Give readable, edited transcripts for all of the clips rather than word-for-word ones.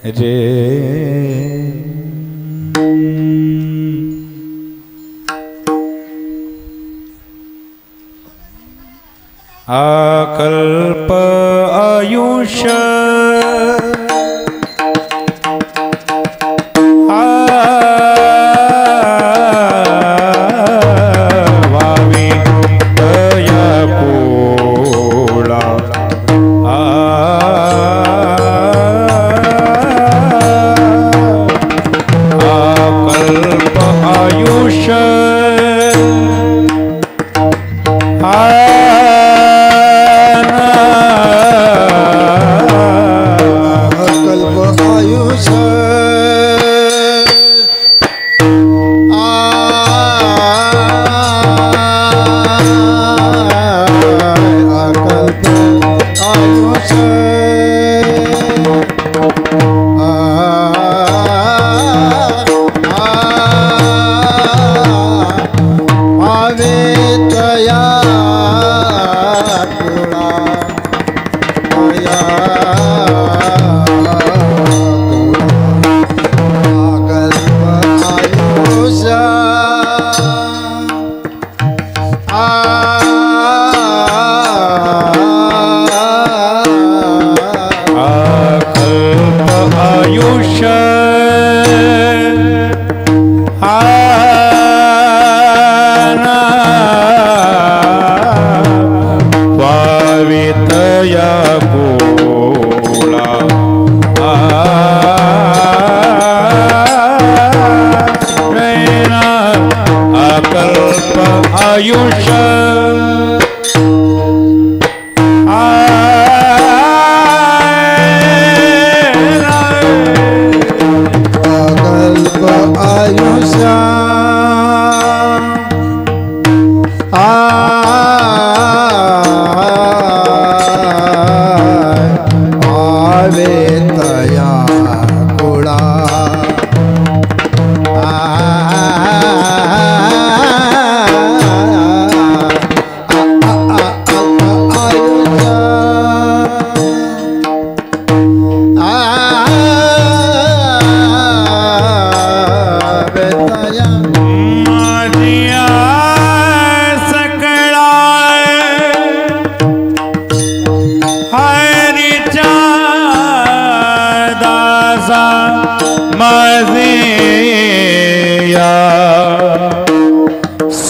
रे अकल्प आयुष्य वावी दया कोळा अकल्प आयुष्य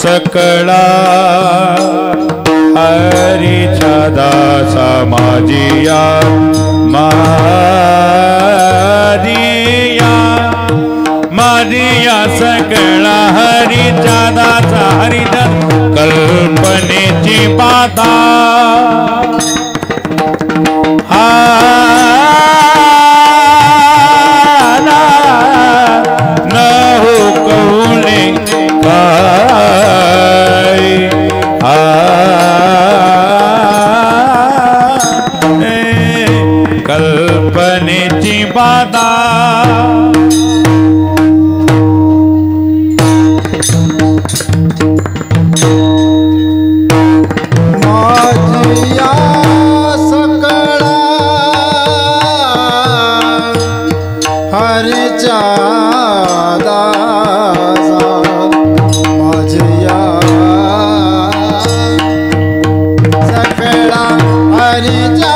सकळा हरीचा दासा माझिया मादिया मादिया सकळा हरीचा दासा हरिदास कल्पनेची बाधा कल्पनेची बाधा माझिया सकळा हरीचा दासा माझिया सकळा हरीचा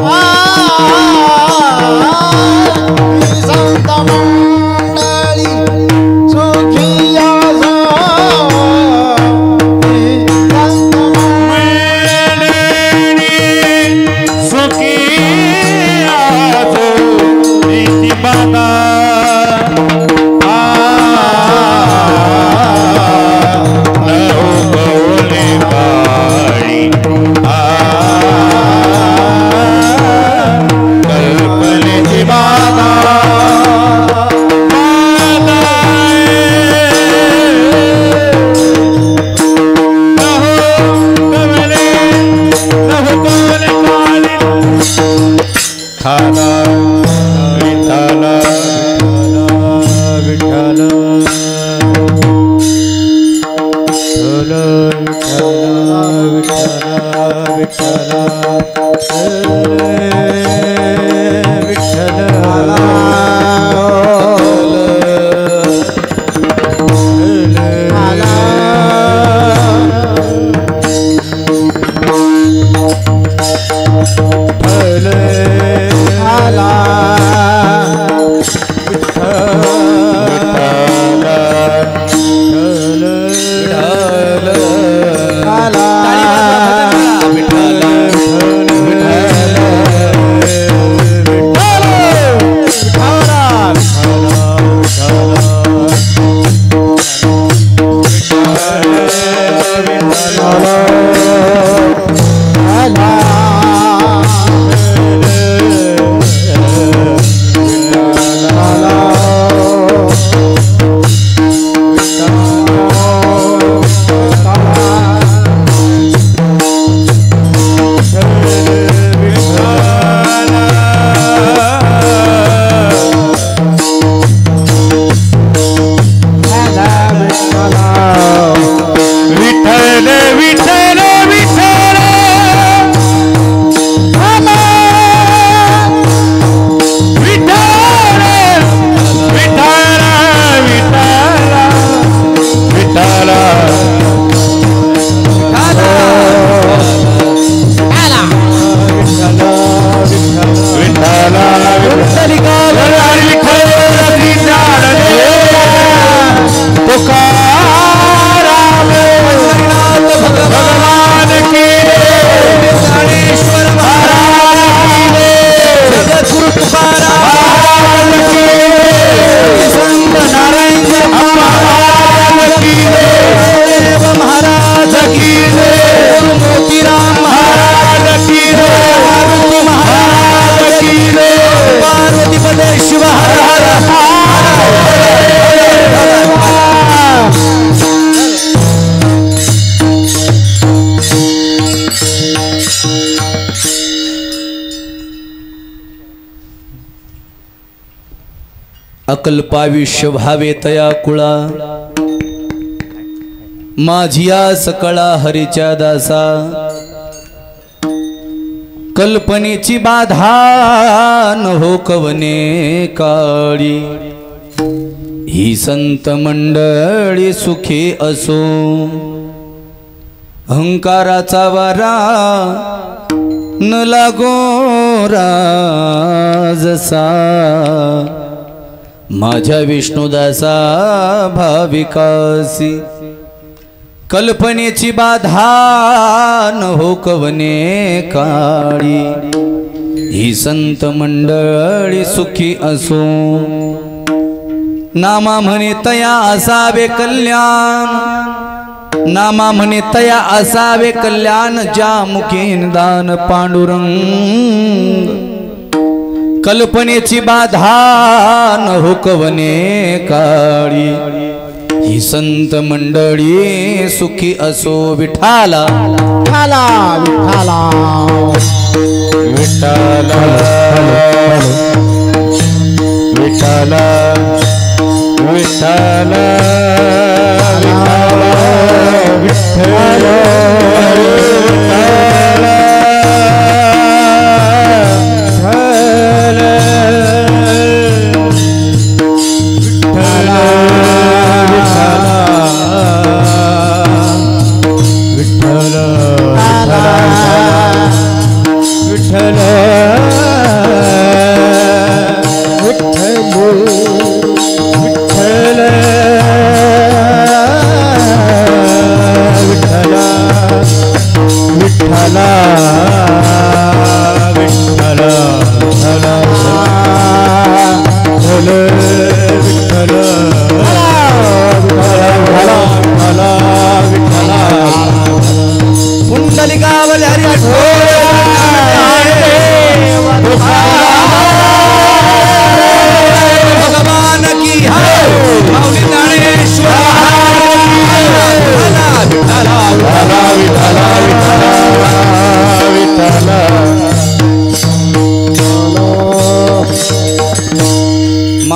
आ अकल्पायुष्य भावे तया कुळा माझिया सकळा हरीच्या दासा कल्पनेची बाधा न हो कवने काळी ही संत मंडळी सुखी असो अहंकाराचा वारा न लागो राजसा माझ्या विष्णुदासा भाविकासी कल्पनेची बाधा न हो कवने काळी ही संत मंडळी सुखी असो नामा म्हणे तया असावे कल्याण नामा म्हणे तया असावे कल्याण ज्या मुखी निदान पांडुरंग कल्पनेची बाधा न हो कवने काळी ही संत मंडळी सुखी असो विठाला विठाला विठाला विठाला विठाला विठाला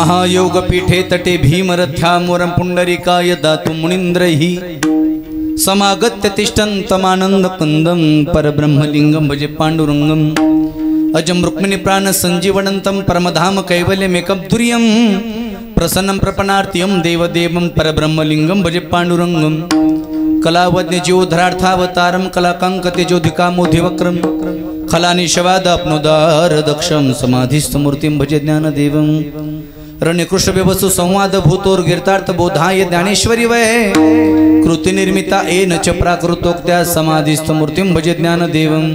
महायोगपीठे तटे भीमरथ्यामोरं पुंडरीकाय दातु मुनीन्द्रैः समागत्य तिष्ठन्तमानन्दकन्दं परब्रह्मलिङ्गं भजे पाण्डुरङ्गम् अजं रुक्मिणी प्राणसञ्जीवनन्तं परमधाम कैवल्यमेकं तुर्यं प्रसन्नं प्रपन्नार्त्यं देवदेवं परब्रह्मलिङ्गं भजे पाण्डुरङ्गं कलावज्ञ जीवोद्धरार्थावतारं कलाकाङ्कतेजोधिकामोधिवक्रं खलानिशवादाप्नोदार दक्षं समाधिस्थमूर्तिं भजे ज्ञानदेवं रणकृष्णव्यवसु संवाद भूतोर्गीर्तार्थ बोधाय ज्ञानेश्वरी वै कृति निर्मिता येन च प्राकृतोक्त्या समाधिस्थमूर्तिं भजे ज्ञानदेवं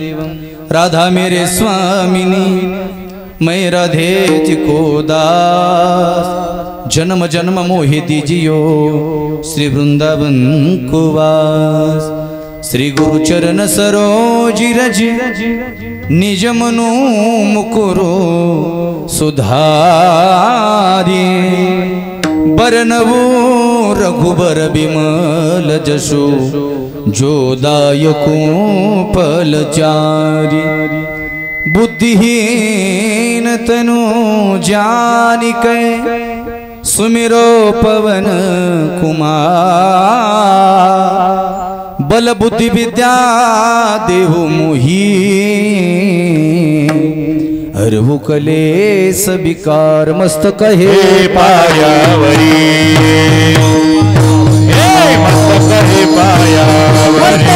राधा मेरे स्वामिनी मैं राधे को दास जन्म जन्म मोहि दीजियो श्री वृंदावन को वास श्री गुरु चरण सरोज रज निज मनो मुकुरो सुधारी बरनवो रघुबर बिमल जसो जो दायको पलचारी बुद्धिहीन तनु जानिकै सुमिरो पवन कुमार बल बुद्धि विद्या देहु मोहि हरहु कलेस विकार मस्तक हे पायावरी मस्तक हे पायावरी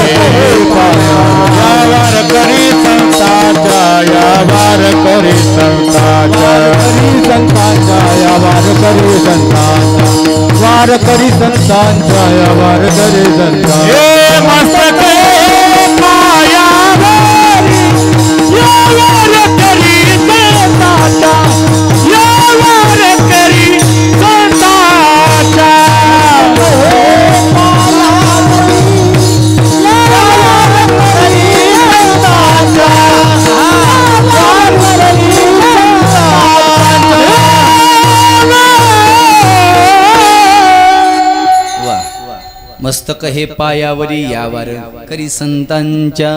यावार करी संताचा यावार करी संताचा यावार करी संताचा वार करी संताचा यावार करी संताचा हे मस्तक हे पायावरी यावार करी संताचा यावार करी संताचा मस्तक हे पायावरी यावर करी संतांच्या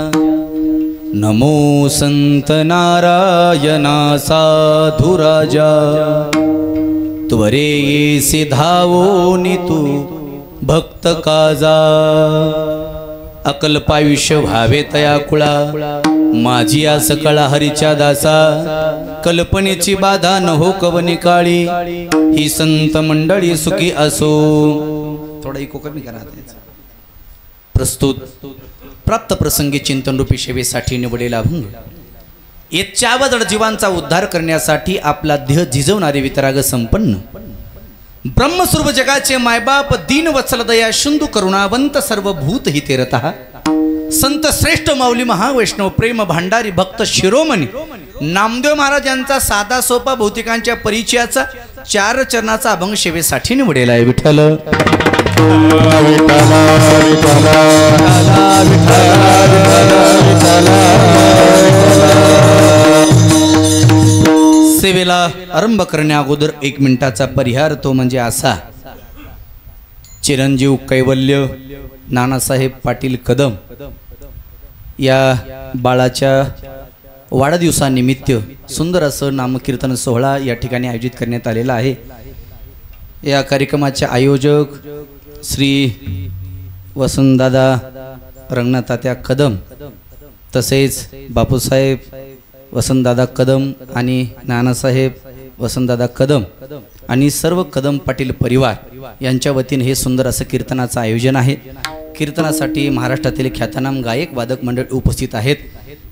नमो संत नारायणा साधु राजा त्वरे येसी धावो नितू भक्त काजा अकल्पायुष्य व्हावे तया कुळा माझी आस कळा हरीच्या दासा कल्पनेची बाधा न हो कवनी काळी ही संत मंडळी सुखी असो थोड़ा इको कमी करा प्रस्तुत प्राप्त प्रसंगी चिंतन रूपी सेवेसाठी निवडलेला अभंग येच्यावदड जीवांचा उद्धार करण्यासाठी आपला देह झिजवणारे वितराग संपन्न ब्रह्मस्वरूप जगाचे मायबाप दीन वत्सल दया सिंधू करुणावंत सर्व भूत हिते रतः संत श्रेष्ठ माऊली महावैष्णव प्रेम भांडारी भक्त शिरोमणी नामदेव महाराजांचा साधा सोपा भौतिकांच्या परिचयाचा 4 चरणाचा अभंग सेवेसाठी निवडलेला आहे विठ्ठल सेवेला आरंभ करण्या अगोदर 1 मिनिटाचा परिहार तो म्हणजे असा चिरंजीव कैवल्य नानासाहेब पाटील कदम या बाळाच्या वाढदिवसानिमित्त सुंदर असं नामकीर्तन सोहळा या ठिकाणी आयोजित करण्यात आलेला आहे। या कार्यक्रमाचे आयोजक श्री वसंतदादा रंगनाथात्या कदम तसेच बापूसाहेब वसंतदादा कदम आणि नानासाहेब वसंतदादा कदम आणि सर्व कदम पाटील परिवार यांच्या वतीने हे सुंदर असं कीर्तनाचं आयोजन आहे। कीर्तनासाठी महाराष्ट्रातील ख्यातनाम गायक वादक मंडळ उपस्थित आहेत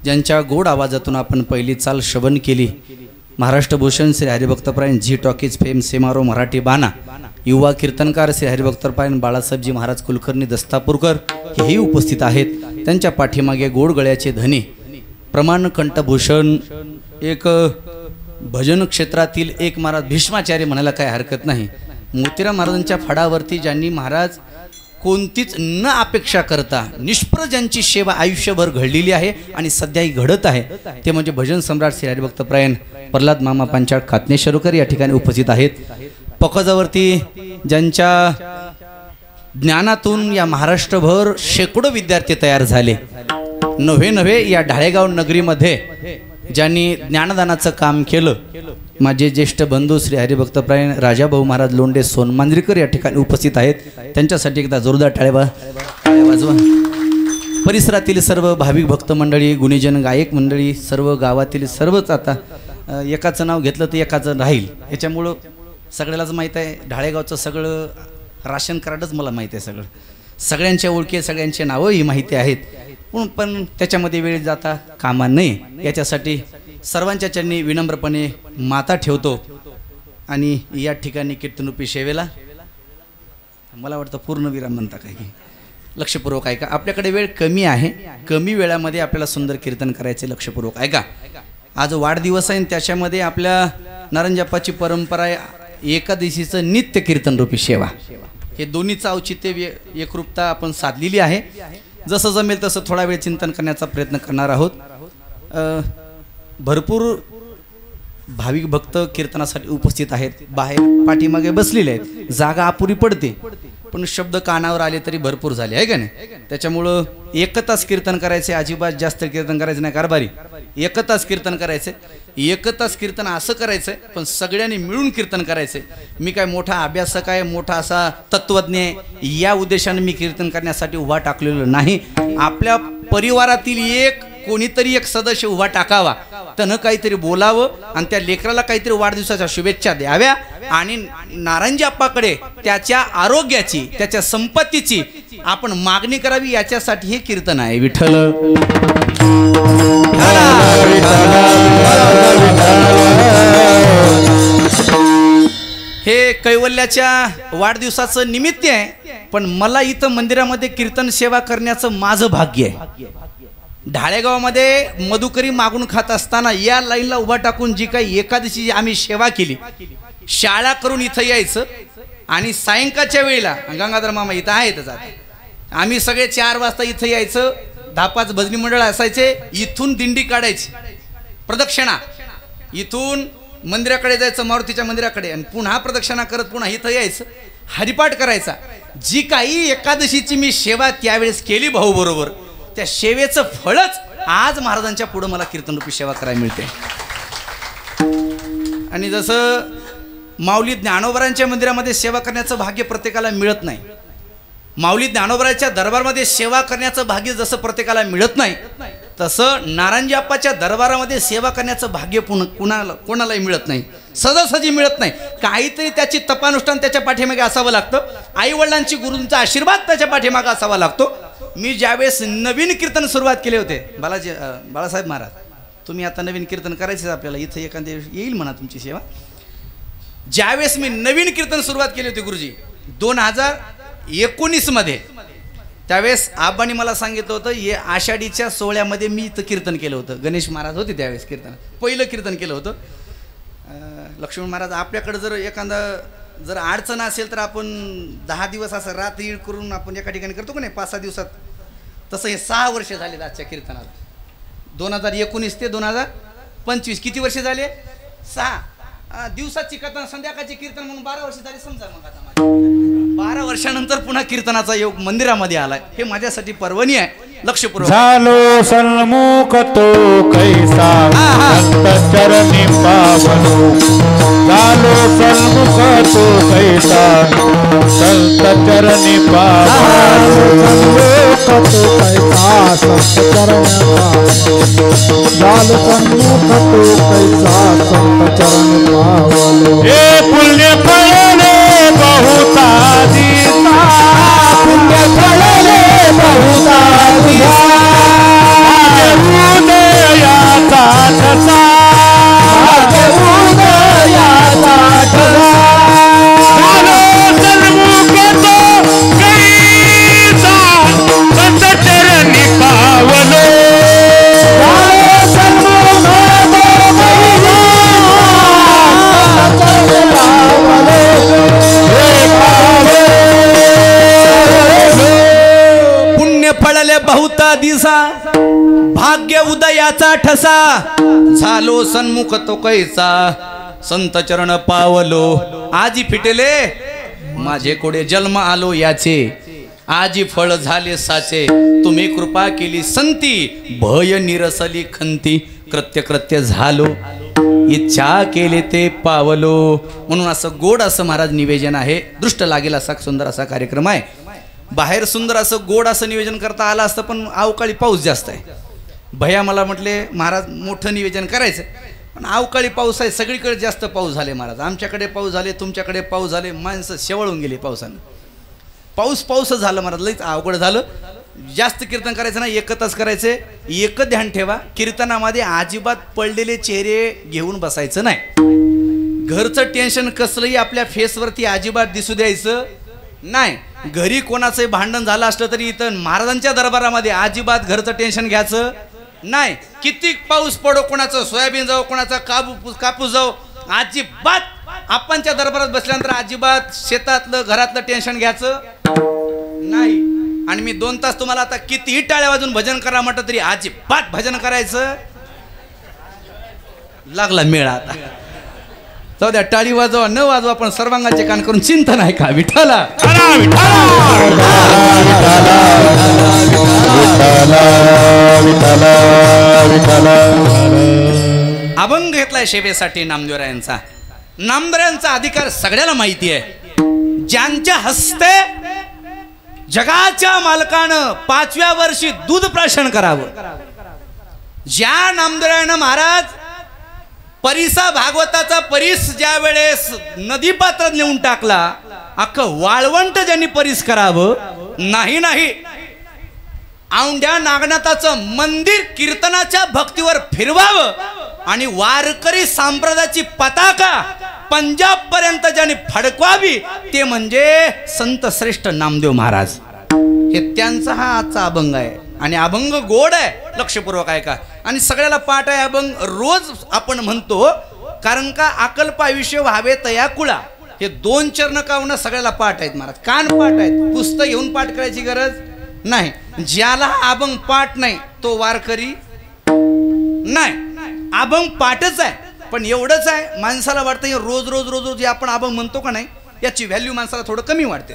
ज्यांच्या गोड आवाजातून आपण पहिली चाल श्रवण केली। महाराष्ट्रभूषण श्री हरिभक्तपरायण जी टॉकीज फेम सेमारो मराठी बाणा युवा कीर्तनकार श्री हरिभक्तपरायण बाळासाहेबजी महाराज कुलकर्णी दस्तापूरकर हेही उपस्थित आहेत। त्यांच्या पाठीमागे गोड गळ्याचे धनी प्रमाण कंठभूषण एक भजन क्षेत्रातील एक महाराज भीष्माचार्य म्हणायला काही हरकत नाही। मोतीराम महाराजांच्या फडावरती ज्यांनी महाराज कोणतीच न अपेक्षा करता निष्प्रह ज्यांची सेवा आयुष्यभर घडलेली आहे आणि सध्याही घडत आहे ते म्हणजे भजन सम्राट श्री हरिभक्तपरायण प्रल्हाद मामा पांचाळ खातनेश्वरकर या ठिकाणी उपस्थित आहेत। पकजावरती ज्यांच्या ज्ञानातून या महाराष्ट्रभर शेकडो विद्यार्थी तयार झाले। नव्हे या ढाळेगाव नगरीमध्ये ज्यांनी ज्ञानदानाचं काम केलं माझे ज्येष्ठ बंधू श्री हरिभक्तप्रायण राजाभाऊ महाराज लोंढे सोनमांजरीकर या ठिकाणी उपस्थित आहेत. त्यांच्यासाठी एकदा जोरदार टाळ्या वाजवा. परिसरातील सर्व भाविक भक्त मंडळी, गुणीजन, गायक मंडळी, सर्व गावातील सर्वच आता एकाचं नाव घेतलं तर एकाचं राहील. याच्यामुळं सगळ्यालाच माहीत आहे, ढाळेगावचं सगळं राशन कार्डच मला माहीत आहे. सगळ्यांच्या ओळखी, सगळ्यांचे नावंही माहिती आहेत. पण त्याच्यामध्ये वेळ जाता कामा नये याच्यासाठी सर्वांच्या चरणी विनम्रपणे माता ठेवतो. आणि या ठिकाणी कीर्तनरूपी सेवेला मला वाटतं पूर्णविराम म्हणता काही लक्षपूर्वक ऐका. आपल्याकडे वेळ कमी आहे, कमी वेळामध्ये आपल्याला सुंदर कीर्तन करायचे. लक्षपूर्वक ऐका. आज वाढदिवस आहे, त्याच्यामध्ये आपल्या नारायणजपाची परंपरा आहे. एकादशीचं नित्य कीर्तनरूपी सेवा, हे दोन्हीचं औचित्य एकरूपता आपण साधलेली आहे. जसं जमेल तसं थोडा वेळ चिंतन करण्याचा प्रयत्न करणार आहोत. भरपूर भाविक भक्त कीर्तनासाठी उपस्थित आहेत, बाहेर पाठीमागे बसलेले आहेत. जागा अपुरी पडते, पण शब्द कानावर आले तरी भरपूर झाले आहे का नाही. त्याच्यामुळं एक तास कीर्तन करायचे, अजिबात जास्त कीर्तन करायचं नाही. कारभारी एक तास कीर्तन करायचे. एक तास कीर्तन असं करायचं आहे, पण सगळ्यांनी मिळून कीर्तन करायचं. मी काय मोठा अभ्यासक आहे, मोठा असा तत्त्वज्ञ आहे, या उद्देशाने मी कीर्तन करण्यासाठी उभा टाकलेलं नाही. आपल्या परिवारातील कोणीतरी एक सदस्य उभा टाकावा, त्यानं काहीतरी बोलावं आणि त्या लेकराला काहीतरी वाढदिवसाच्या शुभेच्छा द्याव्या आणि नारायणजी आप्पाकडे त्याच्या आरोग्याची, त्याच्या संपत्तीची आपण मागणी करावी. याच्यासाठी हे कीर्तन आहे. विठ्ठल हे कैवल्याच्या वाढदिवसाचं निमित्त आहे, पण मला इथं मंदिरामध्ये कीर्तन सेवा करण्याचं माझं भाग्य आहे. ढाळेगावामध्ये मधुकरी मागून खात असताना या लाईनला उभा टाकून जी काही एकादशी आम्ही सेवा केली, शाळा करून इथं यायचं आणि सायंकाळच्या वेळेला गंगाधर मामा इथं आहेतच. आता आम्ही सगळे 4 वाजता इथं यायचं. 10-5 भजनी मंडळ असायचे. इथून दिंडी काढायची प्रदक्षिणा, इथून मंदिराकडे जायचं, मारुतीच्या मंदिराकडे, आणि पुन्हा प्रदक्षिणा करत पुन्हा इथं यायचं, हरिपाठ करायचा. जी काही एकादशीची मी सेवा त्यावेळेस केली भाऊ बरोबर, त्या सेवेचं फळच आज महाराजांच्या पुढं मला कीर्तनरूपी सेवा करायला मिळते. आणि जसं माऊली ज्ञानोबरांच्या मंदिरामध्ये सेवा करण्याचं भाग्य प्रत्येकाला मिळत नाही, माऊली ज्ञानोबरांच्या दरबारामध्ये सेवा करण्याचं भाग्य जसं प्रत्येकाला मिळत नाही, तसं नारायणजी आप्पाच्या दरबारामध्ये सेवा करण्याचं भाग्य कोणालाही मिळत नाही, सहजासहजी मिळत नाही. काहीतरी त्याची तपानुष्ठान त्याच्या पाठीमागे असावं लागतं. आईवडिलांची, गुरूंचा आशीर्वाद त्याच्या पाठीमागे असावा लागतो. मी ज्यावेळेस नवीन कीर्तन सुरुवात केले होते, बाळासाहेब महाराज, तुम्ही आता नवीन कीर्तन करायचं आपल्याला, इथं एखाद्या येईल म्हणा तुमची सेवा. ज्यावेळेस मी नवीन कीर्तन सुरुवात केली होती गुरुजी 2019 मध्ये, त्यावेळेस आबांनी मला सांगितलं होतं, हे आषाढीच्या सोहळ्यामध्ये मी इथं कीर्तन केलं होतं. गणेश महाराज होते त्यावेळेस कीर्तन, पहिलं कीर्तन केलं होतं. लक्ष्मण महाराज, आपल्याकडे जर एखादा अडचण असेल तर आपण 10 दिवस असं रात ईड करून आपण एका ठिकाणी करतो का नाही, 5-6 दिवसात, तसं हे 6 वर्ष झाले आजच्या कीर्तनाला. 2019 ते 2025 किती वर्ष झाले? 6. दिवसाची कीर्तन, संध्याकाळची कीर्तन म्हणून 12 वर्ष झाली समजा. मग आता 12 वर्षानंतर पुन्हा कीर्तनाचा योग मंदिरामध्ये आलाय, हे माझ्यासाठी पर्वणी आहे. लक्षपूर्वक झालो सन्मुख तो कैसा संत चरणी पावलो, झालो सन्मुख तो कैसा संत चरणी पावलो, सन्मुख तो कैसा संत चरणी पावलो, झालो सन्मुख तो कैसा संत चरणी पावलो. हे पुण्य फळले बहुता दिसा, पुण्य फळले बहुता दिसा, उदयाचा ठसा, उदयाचा ठसा, झालो सन्मुख तो कैसा संत चरणी पावलो, झालो सन्मुख तो पुण्य फळले बहुता दिसा, भाग्य उदयाचा ठसा, झालो सन्मुख तो कैसा संत चरण पावलो. आजी फिटेले माझे कोडे जन्म आलो याचे, आजी फळ झाले साचे, तुम्ही कृपा केली संती, भय निरसली खंती. कृत्य कृत्य झालो, इच्छा केले ते पावलो. म्हणून असं गोड असं महाराज निवेदन आहे. दृष्ट लागेल असा सुंदर असा कार्यक्रम आहे. बाहेर सुंदर असं गोड असं निवेदन करता आलं असतं, पण अवकाळी पाऊस जास्त आहे. भैया मला म्हटले महाराज मोठं निवेदन करायचं, पण अवकाळी पाऊस आहे, सगळीकडे जास्त पाऊस झाले महाराज. आमच्याकडे पाऊस झाले, तुमच्याकडे पाऊस झाले, माणसं शेवळून गेली पावसानं. पाऊसच झालं महाराज, लईच अवघड झालं. जास्त कीर्तन करायचं नाही, एकच करायचे. एक ध्यान ठेवा, कीर्तनामध्ये अजिबात पडलेले चेहरे घेऊन बसायचं नाही. घरचं टेन्शन कसलंही आपल्या फेसवरती अजिबात दिसू द्यायचं नाही. घरी कोणाचं भांडण झालं असलं तरी इथं महाराजांच्या दरबारामध्ये अजिबात घरचं टेन्शन घ्यायचं नाही. किती पाऊस पडो, कोणाचं सोयाबीन जाऊ, कोणाचा कापूस जाऊ, अजिबात आपणच्या दरबारात बसल्यानंतर अजिबात शेतातलं घरातलं टेन्शन घ्यायचं नाही. आणि मी 2 तास तुम्हाला आता कितीही टाळ्या वाजून भजन करा म्हटलं तरी अजिबात भजन करायचं लागला मेळा. आता जाऊ द्या, टाळी वाजवा न वाजवा, पण सर्वांगाचे कान करून चिंतन आहे का विठ्ठला. अभंग घेतलाय सेवेसाठी नामदेवरायांचा. नामदेवरायांचा अधिकार सगळ्याला माहिती आहे. ज्यांच्या हस्ते जगाच्या मालकानं 5व्या वर्षी दूध प्राशन करावं, ज्या नामदेवरायानं महाराज परिसा भागवताचा परिस ज्या वेळेस नदी पात्रात नेऊन टाकला, अख्खं वाळवंट ज्यांनी परिस करावं, नाही औंढ्या नागनाथाचं मंदिर कीर्तनाच्या भक्तीवर फिरवावं आणि वारकरी संप्रदायाची पताका पंजाब पर्यंत ज्यांनी फडकवावी, ते म्हणजे संत श्रेष्ठ नामदेव महाराज. हे त्यांचा हा आजचा अभंग आहे. आणि अभंग गोड आहे, लक्षपूर्वक आहे का. आणि सगळ्याला पाठ आहे. अभंग रोज आपण म्हणतो, कारण का अकल्प आयुष्य व्हावे तया कुळा. हे 2 चरण कावणं सगळ्याला पाठ आहेत महाराज, कान पाठ आहेत. पुस्तक घेऊन पाठ करायची गरज नाही. ज्याला अभंग पाठ नाही तो वारकरी नाही. अभंग पाठच आहे, पण एवढंच आहे, माणसाला वाटतं रोज रोज रोज रोज जे आपण अभंग म्हणतो का नाही, याची व्हॅल्यू माणसाला थोडं कमी वाटते.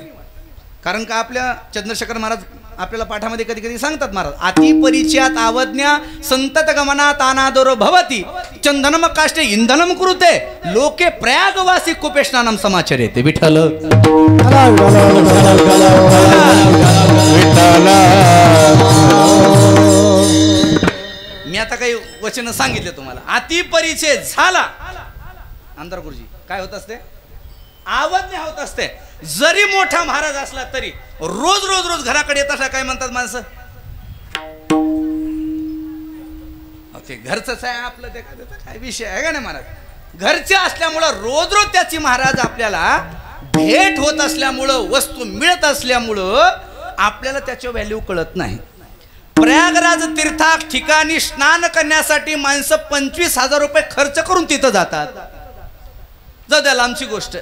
कारण का आपल्या चंद्रशेखर महाराज आपल्याला पाठामध्ये कधी कधी सांगतात महाराज, अति परिचयात आवज्ञा संतत गमनात अनादरो भवती चंदनम काष्टे इंधनम कुरुते लोके प्रयागवासी कुपेशनानम समाचरेते. विठ्ठल मी आता काही वचन सांगितले तुम्हाला. अति परिचय झाला, आमदार गुरुजी काय होत असते, आवज्ञा होत असते. जरी मोठा महाराज असला तरी रोज रोज रोज घराकडे येत असला काय म्हणतात माणसं, ते घरचंच आहे आपलं, ते काय विषय आहे का नाही महाराज. घरचे असल्यामुळं रोज रोज त्याची महाराज आपल्याला भेट होत असल्यामुळं, वस्तू मिळत असल्यामुळं आपल्याला त्याची व्हॅल्यू कळत नाही. प्रयागराज तीर्थाक ठिकाणी स्नान करण्यासाठी माणसं 25,000 रुपये खर्च करून तिथं जातात. जाऊ द्या लांबची गोष्ट.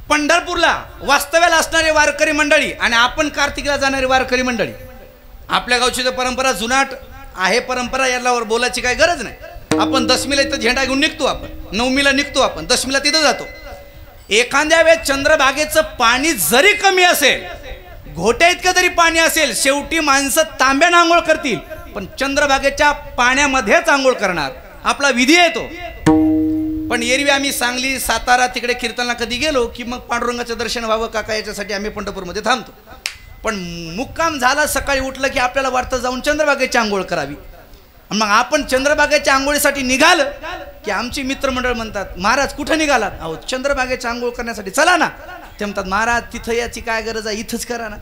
पंढरपूरला वास्तव्याला असणारे वारकरी मंडळी आणि आपण कार्तिकला जाणारी वारकरी मंडळी, आपल्या गावची तर परंपरा जुनाट आहे. परंपरा यालावर बोलायची काही गरज नाही. आपण दशमीला इथं झेंडा घेऊन निघतो, आपण नवमीला निघतो, आपण दशमीला तिथं जातो. एखाद्या वेळेस चंद्रभागेचं पाणी जरी कमी असेल, घोट्या इतकं जरी पाणी असेल, शेवटी माणसं तांब्यानं आंघोळ करतील, पण चंद्रभागेच्या पाण्यामध्येच आंघोळ करणार. आपला विधी आहे तो. पण एरवी आम्ही सांगली सातारा तिकडे कीर्तनला कधी गेलो की मग पांडुरंगाचं दर्शन व्हावं काका याच्यासाठी आम्ही पंढरपूरमध्ये थांबतो. पण मुक्काम झाला, सकाळी उठलं की आपल्याला वाटतं जाऊन चंद्रभागेची आंघोळ करावी. मग आपण चंद्रभागेच्या आंघोळीसाठी निघालं की आमची मित्रमंडळ म्हणतात, महाराज कुठं निघालात? अहो चंद्रभागेच्या आंघोळ करण्यासाठी. चला ना. ते म्हणतात महाराज तिथं याची काय गरज आहे, इथंच करा ना.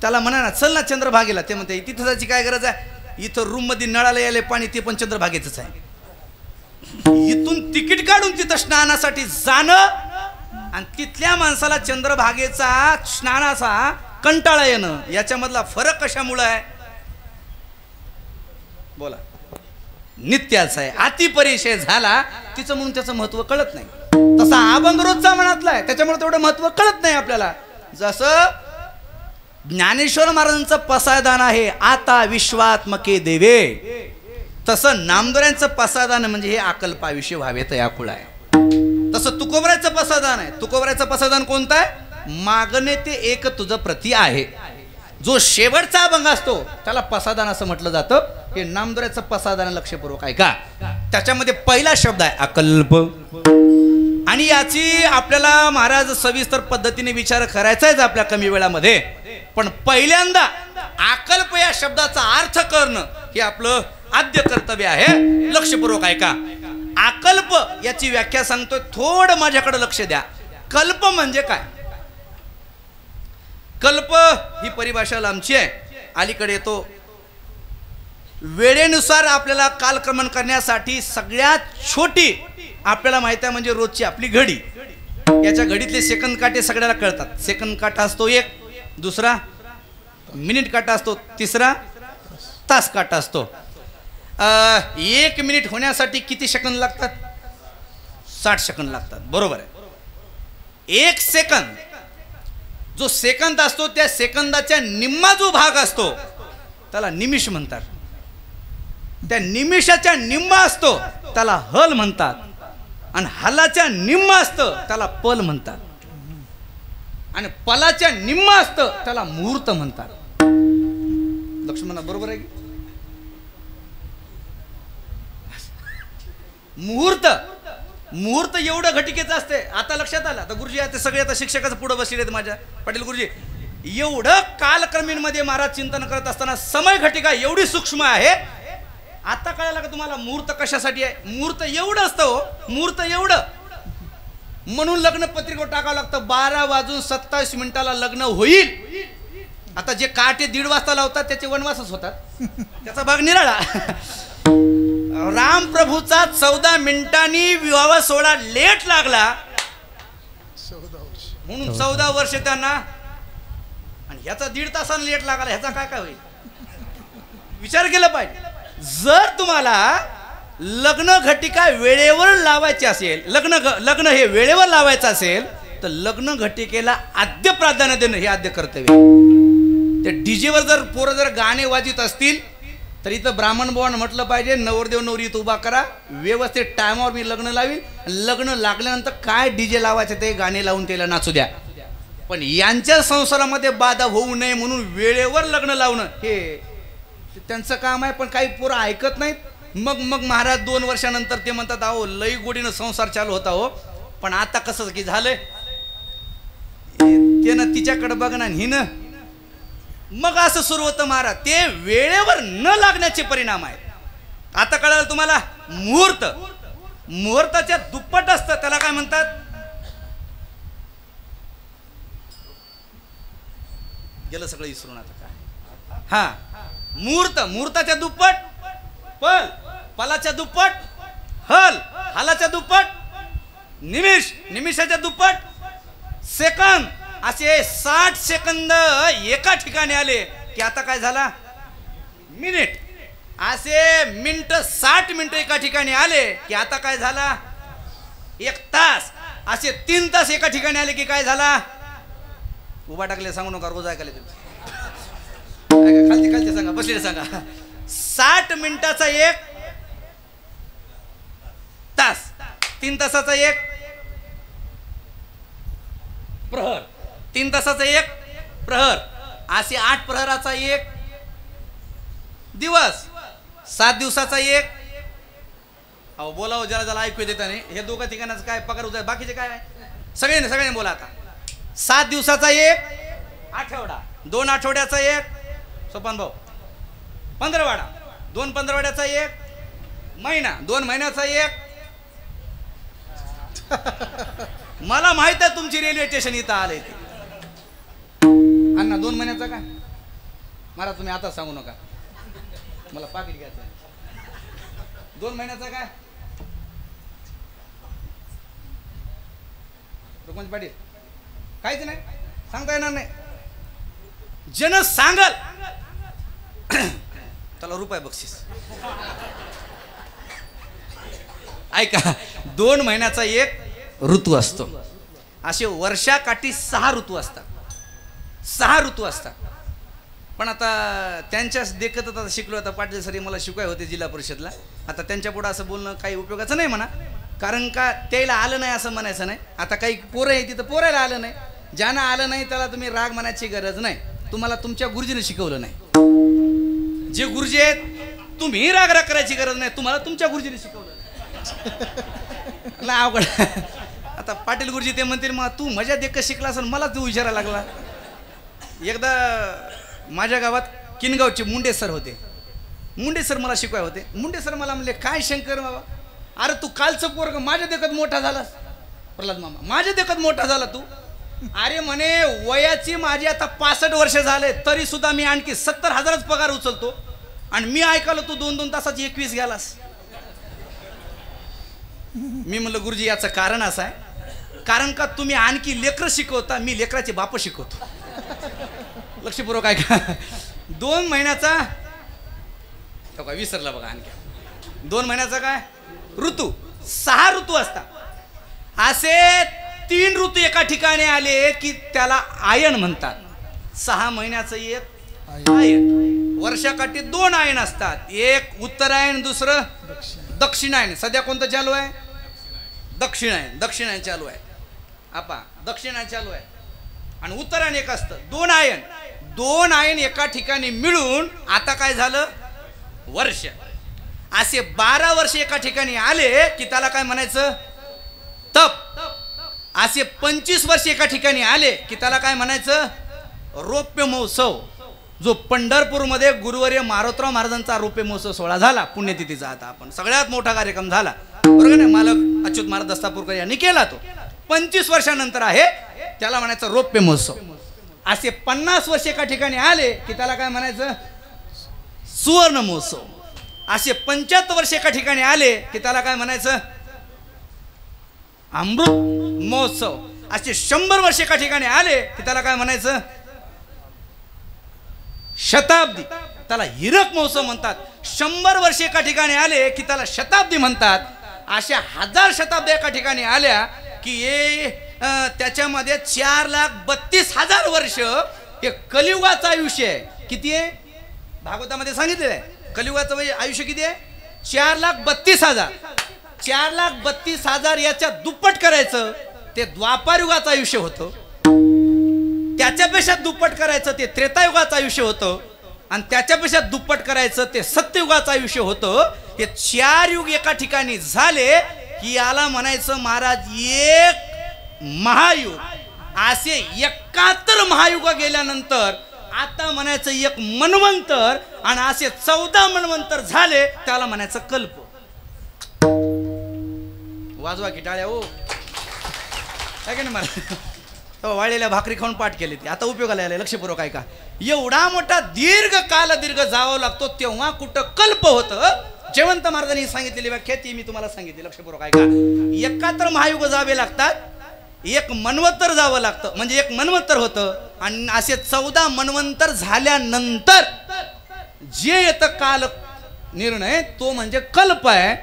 त्याला म्हणा ना चल ना चंद्रभागेला. ते म्हणते तिथं जायची काय गरज आहे, इथं रूममध्ये नळाला यायला पाणी, ते पण चंद्रभागेचंच आहे. इथून तिकीट काढून तिथं स्नानासाठी जाणं आणि तिथल्या माणसाला चंद्रभागेचा स्नानाचा कंटाळा येणं, याच्यामधला फरक कशामुळे आहे बोला. नित्याचा आहे. अतिपरिचय झाला तिचं म्हणून त्याचं महत्व कळत नाही. तसा अभंग रोजचा मनातला आहे, त्याच्यामुळे तेवढं महत्व कळत नाही आपल्याला. जसं ज्ञानेश्वर महाराजांचं पसायदान आहे, आता विश्वात्मके देवे, तसं नामदेवरायांचं पसायदान म्हणजे हे अकल्पाविषयी व्हावे तयाकुळ आहे. तसं तुकोबराचं पसायदान आहे. तुकोबराचं पसायदान कोणतं आहे, मागणे ते एक तुझं प्रती आहे. जो शेवटचा अभंग असतो त्याला पसायदान असं म्हटलं जातं. हे नामदेवराचं पसायदान लक्षपूर्वक आहे का. त्याच्यामध्ये पहिला शब्द आहे अकल्प. आणि याची आपल्याला महाराज सविस्तर पद्धतीने विचार करायचा आहे आपल्या कमी वेळामध्ये. पण पहिल्यांदा अकल्प या शब्दाचा अर्थ करणं हे आपलं आद्य कर्तव्य आहे. लक्षपूर्वक ऐका. अकल्प याची व्याख्या सांगतोय, थोडं माझ्याकडे लक्ष द्या. कल्प म्हणजे काय? कल्प ही परिभाषा लांबची आहे. अलीकडे येतो. वेळेनुसार आपल्याला कालक्रमण करण्यासाठी सगळ्यात छोटी आपल्याला माहिती आहे म्हणजे रोजची आपली घडी. याच्या घडीतले सेकंद काटे सगळ्याला कळतात. सेकंद काटा असतो एक, दुसरा मिनिट काटा असतो, तिसरा तास काटा असतो. 1 मिनिट होण्यासाठी किती सेकंद लागतात? 60 सेकंद लागतात. बरोबर आहे. 1 सेकंद जो सेकंद असतो त्या सेकंदाच्या निम्मा जो भाग असतो त्याला निमिष म्हणतात. त्या निमिषाच्या निम्मा असतो त्याला हल म्हणतात. आणि हलाच्या निम्मा असतं त्याला पल म्हणतात. आणि पलाच्या निम्मा असतं त्याला मुहूर्त म्हणतात. लक्ष्मणा बरोबर आहे की? मुहूर्त मुहूर्त एवढं घटिकेचं असते. आता लक्षात आलं. आता गुरुजी ते सगळे आता शिक्षकाचं पुढे बसले आहेत माझ्या. पाटील गुरुजी, एवढं कालक्रमीमध्ये महाराज चिंतन करत असताना समय घटिका एवढी सूक्ष्म आहे. आता कळायला का तुम्हाला मुहूर्त कशासाठी आहे? मुहूर्त एवढं असतं हो, मुहूर्त एवढं. म्हणून लग्न पत्रिका टाकावं लागतं. 12:27 लग्न होईल. आता जे काटे 1:30 वाजता लावतात त्याचे वनवासच होतात. त्याचा भाग निराळा. राम प्रभूचा 14 मिनिटांनी विवाह सोहळा लेट लागला म्हणून 14 वर्ष त्यांना. आणि ह्याचा 1.5 तासांनी लेट लागला. ह्याचा काय काय होईल विचार केला पाहिजे. जर तुम्हाला लग्न घटिका वेळेवर लावायची असेल, लग्न हे वेळेवर लावायचं असेल तर लग्न घटिकेला आद्य प्राधान्य देणं हे आद्य कर्तव्य. त्या डीजेवर जर पोरं जर गाणे वाजित असतील तर इथं ब्राह्मण बुवानं म्हटलं पाहिजे नवरदेव नवरी इथं उभा करा, व्यवस्थित टायमावर मी लग्न लावीन. लग्न लागल्यानंतर काय डीजे लावायचं ते गाणे लावून त्याला नाचू द्या. पण यांच्या संसारामध्ये बाधा होऊ नये म्हणून वेळेवर लग्न लावणं हे त्यांचं काम आहे. पण काही पोरं ऐकत नाहीत. मग महाराज 2 वर्षानंतर ते म्हणतात अहो लई गोडीनं संसार चालू होता हो, पण आता कसं की झालंय त्यानं तिच्याकडे बघणं हिनं. मग असं सुरू होतं महाराज. ते वेळेवर न लागण्याचे परिणाम आहेत. आता कळलं तुम्हाला. मुहूर्त मुहूर्ताच्या दुप्पट असतं. त्याला काय म्हणतात? गेलं सगळं विसरून आता काय. हा, मुहूर्त मुहूर्ताच्या दुप्पट पल, पलाच्या दुप्पट हल, हलाच्या दुप्पट निमिष, निमिषाच्या दुप्पट सेकंद. असे 60 सेकंद एका ठिकाणी आले की आता काय झाला? मिनिट. असे मिनिट 60 मिनिट एका ठिकाणी आले की आता काय झाला? 1 तास. असे 3 तास एका ठिकाणी आले की काय झाला? उभा टाकले सांगू नका, रोज ऐकायला तुम्ही. खालती खालती सांगा, बसलेले सांगा. 60 मिनिटाचा 1 तास, 3 तासाचा 1 प्रहर, 3 तासाचा 1 प्रहर, असे 8 प्रहराचा 1 दिवस, 7 दिवसाचा 1. अहो बोलाव ज्याला ज्याला ऐकू देता नाही. हे दोघं ठिकाणाचं काय पगार होत आहे, बाकीचे काय आहे सगळ्यांनी बोला. आता 7 दिवसाचा 1 आठवडा, 2 आठवड्याचा 1 सोपान भाऊ 15वाडा, 2 15वाड्याचा 1 महिना, 2 महिन्याचा 1. मला माहित आहे तुमची रेल्वे स्टेशन इथं आलंय ते. अण्णा 2 महिन्याचा काय मला तुम्ही आता सांगू नका, मला पाकिट घ्यायचं आहे. 2 महिन्याचा काय रुक्मणी पाटील काहीच नाही सांगता येणार नाही. जन सांगल त्याला रुपये बक्षीस. ऐका, 2 महिन्याचा 1 ऋतू असतो. असे वर्षाकाठी 6 ऋतू असतात. 6 ऋतू असतात. पण आता त्यांच्याच देखत आता शिकलो. आता पाटील सरी मला शिकवाय होते जिल्हा परिषदला. आता त्यांच्या पुढे असं बोलणं काही उपयोगाचं नाही म्हणा, कारण का त्याला आलं नाही असं म्हणायचं नाही. आता काही पोरं आहे तिथं पोरायला आलं नाही. ज्यांना आलं नाही त्याला तुम्ही राग म्हणायची गरज नाही. तुम्हाला तुमच्या गुरुजीने शिकवलं नाही. जे गुरुजी आहेत तुम्ही राग करायची गरज नाही, तुम्हाला तुमच्या गुरुजीने शिकवलं. ला अवघड. आता पाटील गुरुजी ते म्हणतील मग तू मजा दे का शिकला असेल मला तू विचारायला लागला. एकदा माझ्या गावात किनगावचे मुंडे सर होते. मुंडे सर मला शिकवाय होते. मुंडे सर मला म्हणले काय शंकर बाबा, अरे तू कालचं पोरग माझ्या देखत मोठा झालास. प्रल्हाद मामा माझ्या देखत मोठा झाला तू. अरे म्हणे वयाची माझी आता 65 वर्ष झाले तरी सुद्धा मी आणखी 70,000च पगार उचलतो आणि मी ऐकलं तू 2-2 तासाची 21 गेलास. मी म्हणलं गुरुजी याचं कारण असं आहे, कारण का तुम्ही आणखी लेकरं शिकवता, मी लेकराचे बाप शिकवतो. लक्षपूर्वक आहे का. 2 महिन्याचा काय विसरला बघा. आणखी 2 महिन्याचा काय ऋतू, 6 ऋतू असतात. असे 3 ऋतू एका ठिकाणी आले की त्याला आयन म्हणतात. 6 महिन्याचं एक आयन. वर्षाकाठी 2 आयन असतात, एक उत्तरायण दुसरं दक्षिणायन. सध्या कोणतं चालू आहे? दक्षिणायन. दक्षिणायन चालू आहे. आपा दक्षिणायन चालू आहे आणि उत्तरायण एक असतं. 2 आयन. 2 आयन एका ठिकाणी मिळून आता काय झालं वर्ष. असे 12 वर्ष एका ठिकाणी आले की त्याला काय म्हणायचं तप. असे 25 वर्ष एका ठिकाणी आले की त्याला काय म्हणायचं रौप्य महोत्सव. जो पंढरपूरमध्ये गुरुवर्य मारोतराव महाराजांचा रौप्य महोत्सव सोहळा झाला पुण्यतिथीचा. आता आपण सगळ्यात मोठा कार्यक्रम झाला बरोबर नाही. मालक अच्युत महाराज दस्तापूरकर यांनी केला. तो 25 वर्षानंतर आहे त्याला म्हणायचं रौप्य महोत्सव. असे 50 वर्ष एका ठिकाणी आले की त्याला काय म्हणायचं सुवर्ण महोत्सव. असे 75 वर्ष एका ठिकाणी आले की त्याला काय म्हणायचं अमृत महोत्सव. असे 100 वर्ष एका ठिकाणी आले की त्याला काय म्हणायचं शताब्दी. त्याला हिरक महोत्सव म्हणतात. 100 वर्ष एका ठिकाणी आले की त्याला शताब्दी म्हणतात. अशा 1000 शताब्दी एका ठिकाणी आल्या की त्याच्यामध्ये 4,32,000 वर्ष हे कलियुगाचं आयुष्य आहे. किती आहे भागवतामध्ये सांगितलेलं आहे. कलियुगाचं आयुष्य किती आहे 4,32,000. 4,32,000 याच्या दुप्पट करायचं ते द्वापारयुगाचं आयुष्य होतं. त्याच्यापेक्षा दुप्पट करायचं ते त्रेतायुगाचं आयुष्य होतं आणि त्याच्यापेक्षा दुप्पट करायचं ते सत्ययुगाचं आयुष्य होतं. हे 4 युग एका ठिकाणी झाले की याला म्हणायचं महाराज एक महायुग. असे 71 महायुग गेल्यानंतर आता म्हणायचं एक मन्वंतर आणि असे 14 मन्वंतर झाले त्याला म्हणायचं कल्प. वाजवा की टाळ्या हो काय की नाही मला. वाळलेल्या भाकरी खाऊन पाठ केले ते आता उपयोगाला आले. लक्षपूर्वक आहे का. एवढा मोठा दीर्घ जावं लागतो तेव्हा कुठं कल्प होतं. जयवंत महाराजांनी सांगितलेली व्याख्या ती मी तुम्हाला सांगितली. लक्षपूर्वक आहे का. 71 महायुग जावे लागतात, एक मन्वंतर जावं लागतं म्हणजे एक मन्वंतर होतं आणि असे 14 मन्वंतर झाल्यानंतर जे येतं काल निर्णय तो म्हणजे कल्प आहे.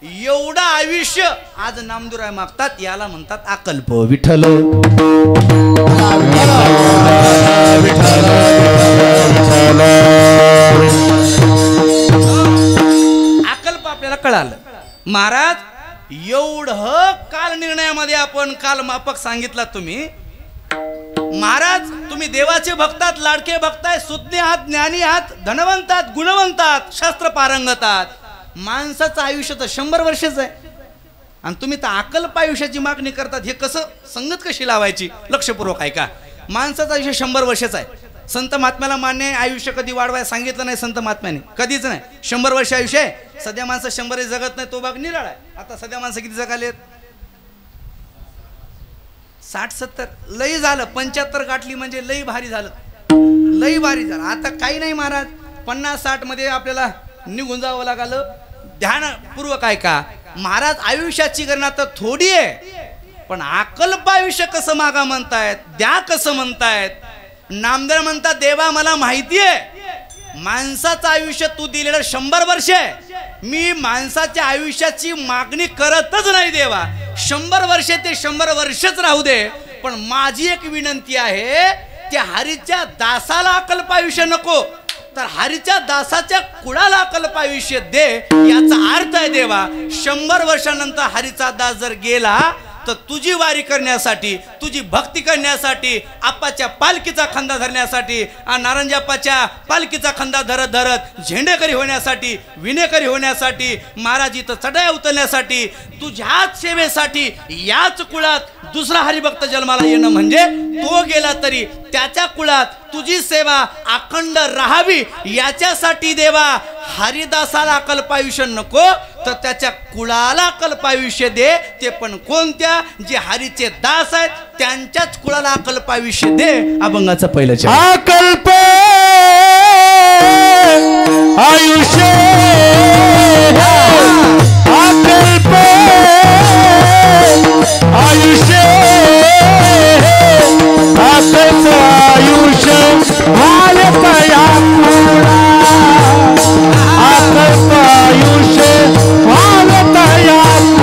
एवढं आयुष्य आज नामदेवराय मागतात याला म्हणतात अकल्प. विठ्ठल अकल्प आपल्याला कळालं. महाराज एवढं काल निर्णयामध्ये आपण काल मापक सांगितला तुम्ही. महाराज तुम्ही देवाचे भक्तात, लाडके भक्ताय, सुज्ञ आहात, ज्ञानी आहात, धनवंत आहात, गुणवंत आहात, शास्त्र पारंगत आहात. माणसाचं आयुष्य तर 100 वर्षच आहे आणि तुम्ही तर अकल्प आयुष्याची मागणी करतात. हे कसं संगत कशी लावायची. लक्षपूर्वक आहे का. माणसाचं आयुष्य 100 वर्षच आहे. संत महात्म्याला मान्य आयुष्य कधी वाढवायला सांगितलं नाही संत महात्म्याने कधीच नाही. 100 वर्ष आयुष्य आहे. सध्या माणसं 100 जगत नाही तो भाग निराळा आहे. आता सध्या माणसं किती जगालेत 60-70 लई झालं. 75 गाठली म्हणजे लई भारी झालं, लई भारी झालं. आता काही नाही महाराज 50-60 मध्ये आपल्याला निघून जावं लागलं. ध्यानपूर्वक आहे का. महाराज आयुष्याची गणना तर थोडी आहे पण अकल्प आयुष्य कसं मागा म्हणतायत, द्या कसं म्हणतायत. नामदेव म्हणतात देवा मला माहिती आहे माणसाचं आयुष्य तू दिलेलं 100 वर्ष आहे. मी माणसाच्या आयुष्याची मागणी करतच नाही देवा. 100 वर्ष ते 100 वर्षच राहू दे पण माझी एक विनंती आहे त्या हरीच्या दासाला अकल्प आयुष्य नको तर हरीच्या दासाच्या कुळाला अकल्प आयुष्य दे. याचा अर्थ आहे देवा 100 वर्षानंतर हरीचा दास जर गेला तर तुझी वारी करण्यासाठी, तुझी भक्ती करण्यासाठी, आप्पाच्या पालखीचा खंदा धरण्यासाठी, नारायणजाप्पाच्या पालखीचा खंदा धरत धरत झेंडेकरी होण्यासाठी, विनेकरी होण्यासाठी, महाराज इथं चढाया उतरण्यासाठी, तुझ्याच सेवेसाठी याच कुळात दुसरा हरिभक्त जन्माला येणं म्हणजे तो गेला तरी त्याच्या कुळात तुझी सेवा अखंड राहावी याच्यासाठी देवा हरिदासाला कल्पायुष्य नको तर त्याच्या कुळाला कल्पायुष्य दे, ते पण कोणत्या? जे हरीचे दास आहेत त्यांच्याच कुळाला कल्पायुष्य दे. अभंगाचं पहिलं चरण. कल्प आयुष्य कल्प आयुष्य कल्प आयुष्य भारतया कल्प आयुष्य भारतया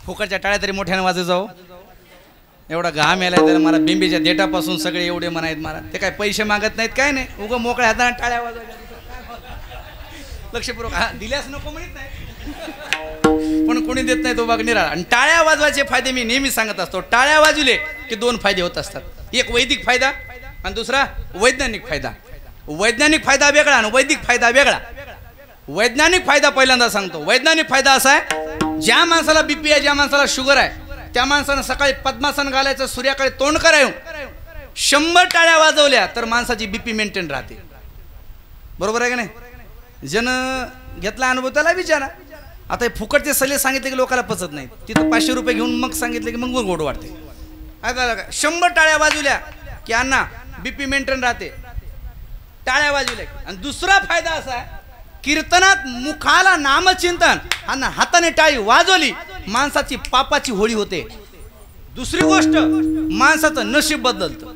फुकटच्या टाळ्या तरी मोठ्याने वाजत जाऊ. एवढा घाम यायला तर मला बिंबीच्या देठापासून सगळे एवढे म्हणायत मला. ते काय पैसे मागत नाहीत काय नाही, उगं मोकळ्या हाताने टाळ्या वाजवायच्या. लक्षपूर्वक दिल्यास नको म्हणत नाही, पण कोणी देत नाही तो बाग निराळा. आणि टाळ्या वाजवायचे फायदे मी नेहमी सांगत असतो. टाळ्या वाजवले की दोन फायदे होत असतात. एक वैदिक फायदा आणि दुसरा वैज्ञानिक फायदा. वैज्ञानिक फायदा वेगळा आणि वैदिक फायदा वेगळा. वैज्ञानिक फायदा पहिल्यांदा सांगतो. वैज्ञानिक फायदा असा आहे, ज्या माणसाला बीपी आहे, ज्या माणसाला शुगर आहे, त्या माणसानं सकाळी पद्मासन घालायचं, सूर्याकडे तोंड करायचं, 100 टाळ्या वाजवल्या तर माणसाची बीपी मेंटेन राहते. बरोबर आहे का नाही? जन घेतला अनुभव त्याला विचारा. आता हे फुकटचे सल्ले सांगितले की लोकांना पचत नाही. तिथं 500 रुपये घेऊन मग सांगितले की मग गोड वाटते. आता 100 टाळ्या वाजवल्या की अण्णा बीपी मेंटेन राहते. टाळ्या वाजवल्या. आणि दुसरा फायदा असा आहे, कीर्तनात मुखाला नामचिंतन आणि हाताने टाळी वाजवली, माणसाची पापाची होळी होते. दुसरी गोष्ट, माणसाचं नशीब बदलतं.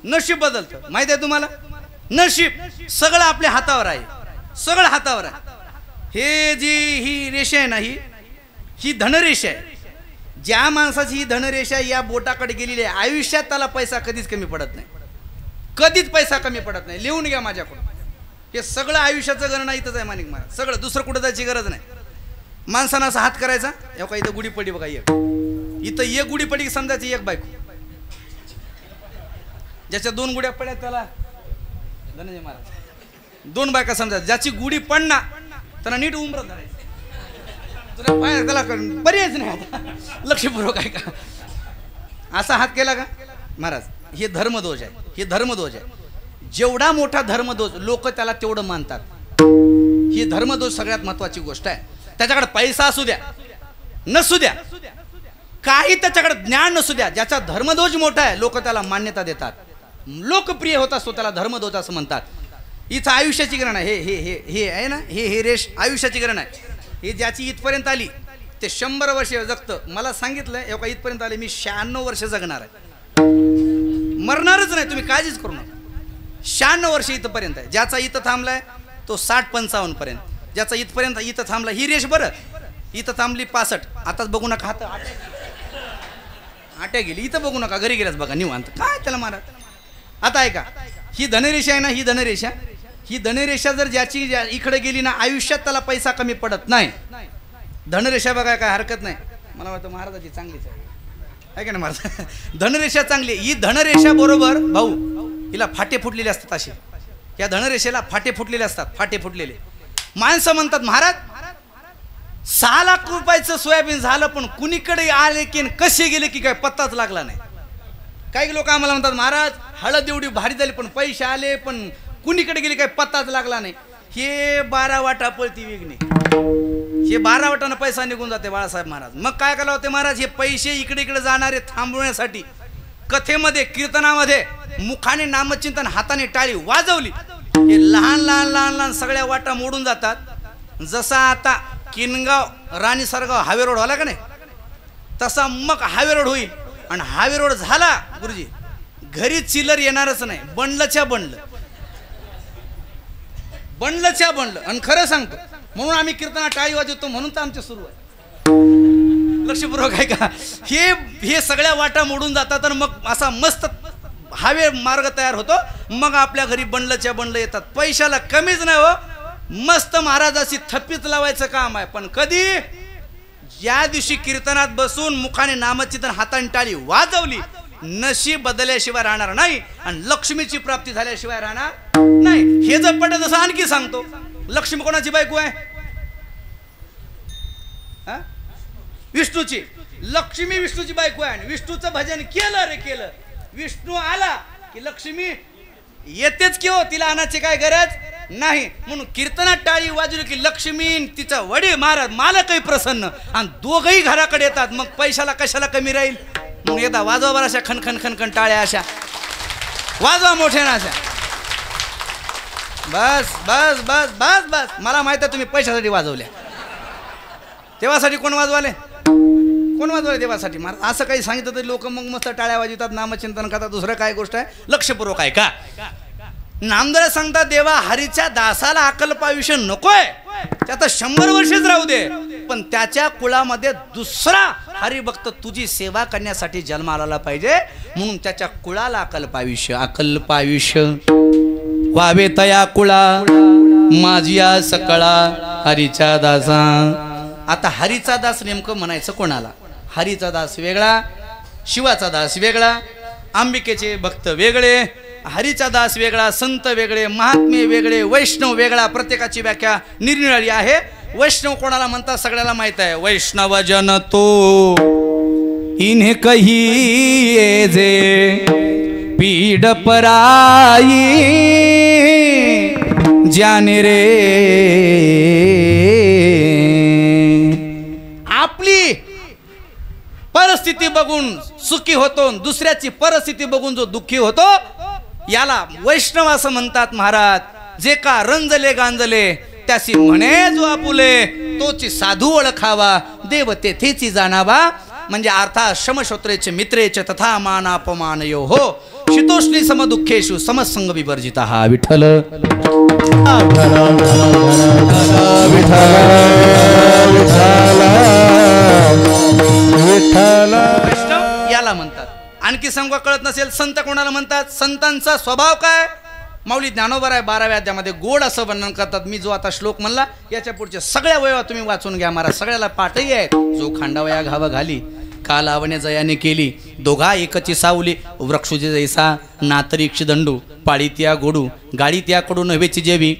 नशीब बदलतं. माहिती आहे तुम्हाला? नशीब सगळं आपल्या हातावर आहे. सगळं हातावर आहे. हे जी ही रेषा आहे ना, ही धनरेषा आहे. ज्या माणसाची ही धनरेषा या बोटाकडे गेलेली आहे, आयुष्यात त्याला पैसा कधीच कमी पडत नाही. कधीच पैसा कमी पडत नाही. लिहून घ्या माझ्याकडून. हे सगळं आयुष्याचं गणना इथंच आहे माणिक महाराज. सगळं, दुसरं कुठं जायची गरज नाही. माणसानं असा हात करायचा. का इथं गुढी पडी बघा, एक इथं एक गुढी पडी समजायची, एक बायको. ज्याच्या 2 गुड्या पडल्या त्याला धनंजय महाराज. 2 बायका समजा. ज्याची गुढी पडना त्यांना नीट उंबरत धरायचं. तुला पाय त्याला पर्यायच नाही आता लक्षपूर्वक आहे का असा हात केला का महाराज हे धर्मदोष आहे हे धर्मदोष आहे जेवढा मोठा धर्मदोष लोक त्याला तेवढं मानतात ही धर्मदोष सगळ्यात महत्वाची गोष्ट आहे त्याच्याकडे पैसा असू द्या नसू द्या काही त्याच्याकडे ज्ञान नसू द्या ज्याचा धर्मदोष मोठा आहे लोक त्याला मान्यता देतात लोकप्रिय होत असतो त्याला धर्मदोष असं म्हणतात इथं आयुष्याची गणना हे हे हे हे आहे ना हे रेष आयुष्याची गणना आहे ही ज्याची इथपर्यंत आली ते 100 वर्ष जगतं मला सांगितलंय एवढा इथपर्यंत आले मी 96 वर्ष जगणार आहे मरणारच नाही तुम्ही काळजीच करू नका 96 वर्ष इथपर्यंत आहे ज्याचा इथं थांबलाय तो 60-55 पर्यंत ज्याचा इथपर्यंत इथं थांबला ही रेष बरं इथं थांबली 65 आताच बघू नका हात आट्या गेली इथं बघू नका घरी गेल्यास बघा निवांत काय त्याला मारा आता ऐका ही धनरेषा आहे ना ही धनरेषा जर ज्याची इकडे गेली ना आयुष्यात त्याला पैसा कमी पडत नाही धनरेषा बघा काय हरकत नाही मला वाटतं महाराजाची चांगलीच आहे का ना महाराज धनरेषा चांगली ही धनरेषा बरोबर भाऊ हिला फाटे फुटलेले असतात असे या धनरेषेला फाटे फुटलेले असतात फाटे फुटलेले माणसं म्हणतात महाराज 6 लाख रुपयाचं सोयाबीन झालं पण कुणीकडे आले की कसे गेले की काय पत्ताच लागला नाही काही लोक आम्हाला म्हणतात महाराज हळद एवढी भारी झाली पण पैसे आले पण कुणीकडे गेले काय पत्ताच लागला नाही हे 12 वाटा पळती वेगणी हे 12 वाटानं पैसा निघून जाते बाळासाहेब महाराज मग काय करावं होते महाराज हे पैसे इकडे इकडे जाणारे थांबवण्यासाठी कथेमध्ये कीर्तनामध्ये मुखाने नामचिंतन हाताने टाळी वाजवली हे लहान लहान लहान लहान सगळ्या वाटा मोडून जातात जसा आता किनगाव राणी सरगाव हायवे रोड झाला का नाही तसा मग हायवे रोड होईल आणि हायवे रोड झाला गुरुजी घरी चिल्लर येणारच नाही बंडलच्या बंडलं आणि खरं सांगतो म्हणून आम्ही कीर्तना टाळी वाजवतो म्हणून तर आमचे सुरू आहे लक्षपूर्वक आहे का हे सगळ्या वाटा मोडून जातात आणि मग असा मस्त हायवे मार्ग तयार होतो मग आपल्या घरी बंडलं येतात पैशाला कमीच नाही हो मस्त महाराजाची थप्पीच लावायचं काम आहे पण कधी ज्या दिवशी कीर्तनात बसून मुखाने नामचिंतन हाताने टाळी वाजवली नशीब बदलल्याशिवाय राहणार नाही आणि लक्ष्मीची प्राप्ती झाल्याशिवाय राहणार नाही हे जर पटत असं आणखी सांगतो लक्ष्मी कोणाची बायको आहे विष्णूची लक्ष्मी विष्णूची बायको आहे आणि विष्णूचं भजन केलं विष्णू आला की लक्ष्मी येतेच की हो तिला आणायची काय गरज नाही म्हणून कीर्तनात टाळी वाजवली की लक्ष्मी तिचा वडील महाराज मालकही प्रसन्न आणि दोघही घराकडे येतात मग पैशाला कशाला कमी राहील मग येता वाजवा बरं अशा खनखन टाळ्या अशा वाजवा मोठ्या ना अशा बस बस बस बस बस मला माहित आहे तुम्ही पैशासाठी वाजवल्या तेव्हासाठी कोण वाजवाले देवासाठी महाराज असं काही सांगितलं तरी लोक मग मस्त टाळ्या वाजवतात नामचिंतन करतात दुसरं काय गोष्ट आहे लक्षपूर्वक आहे का नामदार सांगतात देवा हरीच्या दासाला अकल्पायुष्य नकोय त्यात 100 वर्षच राहू दे पण त्याच्या कुळामध्ये दुसरा हरिभक्त तुझी सेवा करण्यासाठी जन्माला आला पाहिजे म्हणून त्याच्या कुळाला अकल्पायुष्य वावे तया कुळा माझिया सकळा हरीच्या दासा आता हरीचा दास नेमकं म्हणायचं कोणाला हरीचा दास वेगळा शिवाचा दास वेगळा अंबिकेचे भक्त वेगळे हरीचा दास वेगळा संत वेगळे महात्मे वेगळे वैष्णव वेगळा प्रत्येकाची व्याख्या निरनिराळी आहे वैष्णव कोणाला म्हणतात सगळ्याला माहित आहे वैष्णव जन तो इन्हे कही जे पीड पराई जाने रे आपली परिस्थिती बघून सुखी होतो दुसऱ्याची परिस्थिती बघून जो दुःखी होतो याला वैष्णव असं म्हणतात महाराज जे का रंजले गांजले त्यासी म्हणे जो आपुले तोची साधू ओळखावा देव तेथेची जाणावा म्हणजे अर्थात शमश्रोत्रेचे मित्रेचे तथा मान अपमान यो हो शीतोष्णी समदुःखेषु समसंग विवर्जिता हा विठ्ठल याला म्हणतात आणखी सांगा कळत नसेल संत कोणाला म्हणतात संतांचा स्वभाव काय माऊली ज्ञानोबा 12व्या अध्यायामध्ये गोड असं वर्णन करतात मी जो आता श्लोक म्हणला याच्या पुढच्या सगळ्या वया तुम्ही वाचून घ्या महाराज सगळ्याला पाठही आहेत जो खांडावया घावा घाली काल आवण्या जयाने केली दोघा एकची सावली वृक्षुजे जैसा नातरीक्ष दंडू पाळी त्या गोडू गाडी त्या कडून हवेची जेवी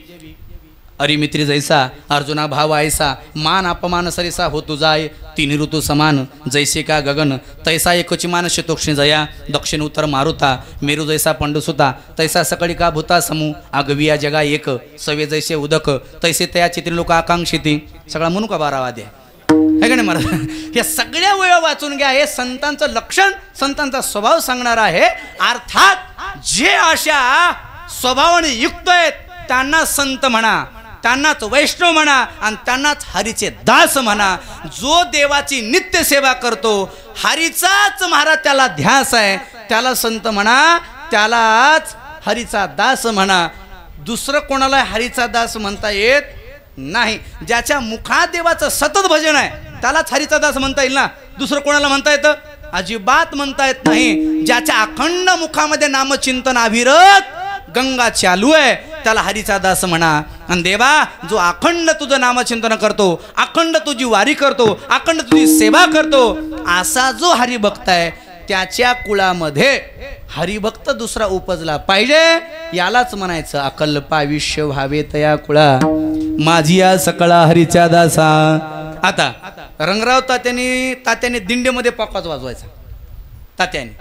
अरिमित्री जैसा अर्जुना भाव ऐसा मान अपमान सरिसा हो तुझाय तिन्ही ऋतू समान जैसे का गगन तैसा एकची मान शितोक्षणी जया दक्षिण उत्तर मारुता मेरू जैसा पंडुसुता तैसा सकळी का भूता समू आगविया जगा एक सवे जैसे उदक तैसे तया चित्री लोक आकांक्षिती सगळा म्हणू का 12 वाद्य है का नाही महाराज या सगळ्या वेळा वाचून घ्या हे संतांचं लक्षण संतांचा स्वभाव सांगणार आहे अर्थात जे अशा स्वभावाने युक्त आहेत त्यांना संत म्हणा त्यांनाच वैष्णव म्हणा आणि त्यांनाच हरीचे दास म्हणा जो देवाची नित्य सेवा करतो हरीचाच महाराज त्याला ध्यास आहे त्याला संत म्हणा त्यालाच हरीचा दास म्हणा दुसरं कोणाला हरीचा दास म्हणता येत नाही ज्याच्या मुखात देवाचं सतत भजन आहे त्यालाच हरीचा दास म्हणता येईल ना दुसरं कोणाला म्हणता येतं अजिबात म्हणता येत नाही ज्याच्या अखंड मुखामध्ये नामचिंतन अविरत गंगा चालू आहे त्याला हरीचा दास म्हणा आणि देवा जो अखंड तुझं नामचिंतन करतो अखंड तुझी वारी करतो अखंड तुझी सेवा करतो असा जो हरिभक्त आहे त्याच्या कुळामध्ये हरिभक्त दुसरा उपजला पाहिजे यालाच म्हणायचं अकल्प आयुष्य व्हावे तया कुळा माझी या सकळा हरीच्या दासा आता रंगराव तात्याने दिंडीमध्ये पक्काच वाजवायचा तात्याने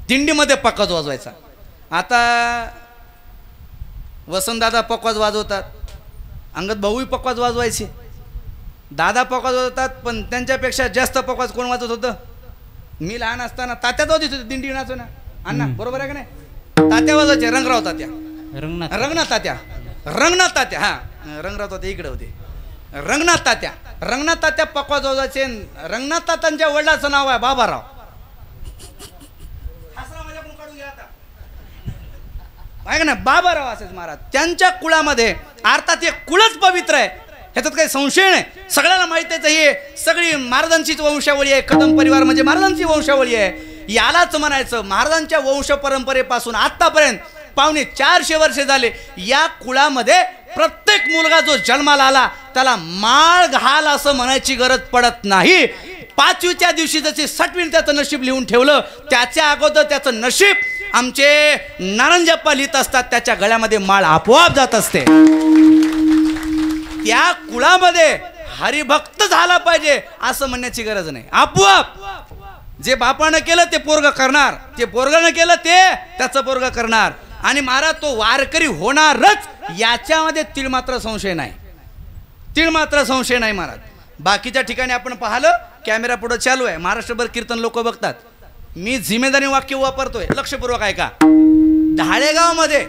दिंडीमध्ये पक्काच वाजवायचा आता वसंतदादा पक्वाज वाजवतात अंगद भाऊही पक्वाज वाजवायचे दादा पक्वाज वाजवतात पण त्यांच्यापेक्षा जास्त पक्वाज कोण वाजवत होतं मी लहान असताना तात्याच वाजवत होते दिंडी नाचो ना अण्णा बरोबर आहे का नाही तात्या वाजवायचे रंगराव तात्या रंगनाथ तात्या हा रंगराव तात्या इकडे होते रंगनाथ तात्या पक्वाज वाजवायचे रंगनाथ तात्यांच्या वडिलाचं नाव आहे बाबाराव आहे का ना बाबाराव असेच महाराज त्यांच्या कुळामध्ये अर्थात हे कुळच पवित्र आहे ह्याच्यात काही संशय नाही सगळ्यांना माहिती आहे हे सगळी महाराजांचीच वंशावळी आहे कदम परिवार म्हणजे महाराजांची वंशावळी आहे यालाच म्हणायचं महाराजांच्या वंश परंपरेपासून आतापर्यंत पावणे 400 वर्षे झाले या कुळामध्ये प्रत्येक मुलगा जो जन्माला आला त्याला माळ घाल असं म्हणायची गरज पडत नाही 5वीच्या दिवशी जसे 6वीने त्याचं नशीब लिहून ठेवलं त्याच्या अगोदर त्याचं नशीब आमचे नारायणजप्पा लिहित असतात त्याच्या गळ्यामध्ये माळ आपोआप जात असते त्या कुळामध्ये हरिभक्त झाला पाहिजे असं म्हणण्याची गरज नाही आपोआप जे बापानं केलं ते पोरग करणार ते पोरगानं केलं ते त्याचं पोरग करणार आणि महाराज तो वारकरी होणारच याच्यामध्ये तीळ मात्र संशय नाही महाराज बाकीच्या ठिकाणी आपण पाहिलं कॅमेरा पुढे चालू आहे महाराष्ट्रभर कीर्तन लोक बघतात मी जिम्मेदारी वाक्य वापरतोय लक्षपूर्वक ऐका ढाळेगाव मध्ये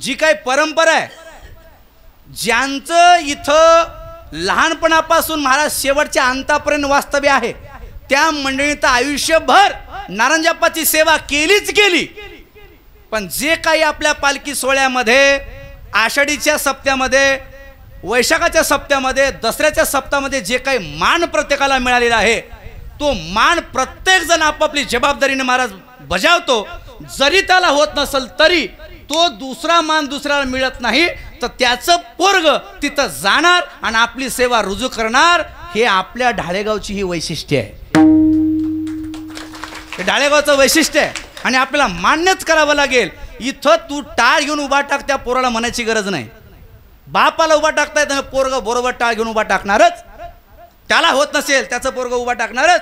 जी काही परंपरा आहे ज्यांचं इथं लहानपणापासून महाराज शेवटच्या अंतापर्यंत वास्तव्य आहे त्या मंडळीत आयुष्यभर नारायणजप्पाची सेवा केलीच केली पण जे काही आपल्या पालखी सोहळ्यामध्ये आषाढीच्या सप्त्यामध्ये वैशाखाच्या सप्त्यामध्ये दसऱ्याच्या सप्त्यामध्ये जे काही मान प्रत्येकाला मिळालेला आहे तो मान प्रत्येक जण आपापली जबाबदारीने महाराज बजावतो जरी त्याला होत नसेल तरी तो दुसरा मान दुसऱ्याला मिळत नाही तर त्याचं पोरग तिथं जाणार आणि आपली सेवा रुजू करणार हे आपल्या ढाळेगावची ही वैशिष्ट्य आहे हे ढाळेगावचं वैशिष्ट्य आहे आणि आपल्याला मान्यच करावं लागेल इथं तू टाळ घेऊन उभा टाक त्या पोराला म्हणायची गरज नाही बापाला उभा टाकता येत पोरग बरोबर टाळ घेऊन उभा टाकणारच त्याला होत नसेल त्याचं पोरग उभा टाकणारच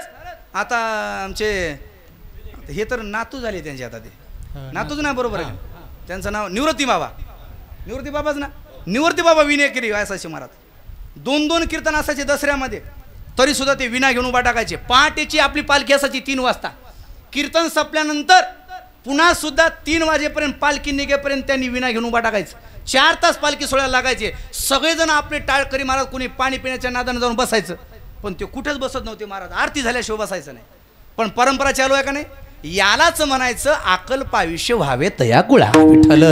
आता आमचे हे तर नातू झाले त्यांचे आता ते नातूच नाही बरोबर आहे त्यांचं नाव निवृत्ती बाबाच ना निवृत्ती बाबा विनेकरी असायचे महाराज 2-2 कीर्तन असायचे दसऱ्यामध्ये तरी सुद्धा ते विना घेऊन उभा टाकायचे पहाटेची आपली पालखी असायची 3 वाजता कीर्तन संपल्यानंतर पुन्हा सुद्धा 3 वाजेपर्यंत पालखी निघेपर्यंत त्यांनी विना घेऊन उभा टाकायचं 4 तास पालखी सोहळ्याला लागायचे सगळेजण आपले टाळकरी महाराज कोणी पाणी पिण्याच्या नादानं जाऊन बसायचं पण ते कुठेच बसत नव्हते महाराज आरती झाल्याशिवाय बसायचं नाही पण परंपरा चालू आहे का नाही यालाच म्हणायचं अकल्प आयुष्य व्हावे तया कुळा विठ्ठल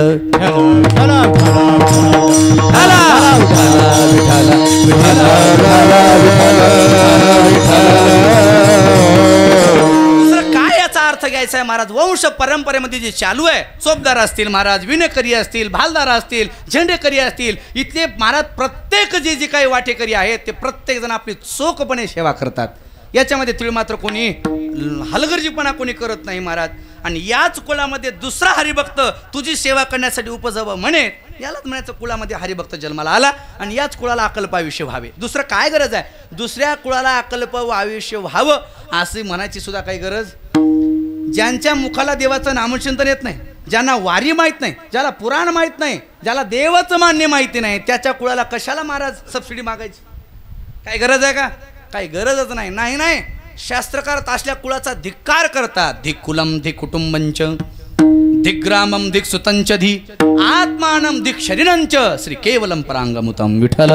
अर्थ घ्यायचा आहे महाराज वंश परंपरेमध्ये जे चालू आहे चोपदार असतील महाराज विनेकरी असतील भालदार असतील झेंडेकरी असतील इथले महाराज प्रत्येक जे काही वाटेकरी आहेत ते प्रत्येक जण आपली चोखपणे सेवा करतात याच्यामध्ये तिळ मात्र कोणी हलगर्जीपणा कोणी करत नाही महाराज आणि याच कुळामध्ये दुसरा हरिभक्त तुझी सेवा करण्यासाठी उपजव म्हणे यालाच म्हणायचं कुळामध्ये हरिभक्त जन्माला आला आणि याच कुळाला अकल्प आयुष्य व्हावे. दुसरं काय गरज आहे? दुसऱ्या कुळाला अकल्प आयुष्य व्हावं असे म्हणायची सुद्धा काही गरज. ज्यांच्या मुखाला देवाचं नामचिंतन येत नाही, ज्यांना वारी माहीत नाही, ज्याला पुराण माहीत नाही, ज्याला देवाचं मान्य माहिती नाही, त्याच्या कुळाला कशाला महाराज सबसिडी मागायची? काय गरज आहे का? काही गरजच नाही. नाही नाही, शास्त्रकार असल्या कुळाचा धिक्कार करतात. धिक कुलम धिक कुटुंबंच धिग्रामम धिक सुतंच धी आत्मानम धिक शरीरंच श्री केवलम परांगमुतम विठ्ठल.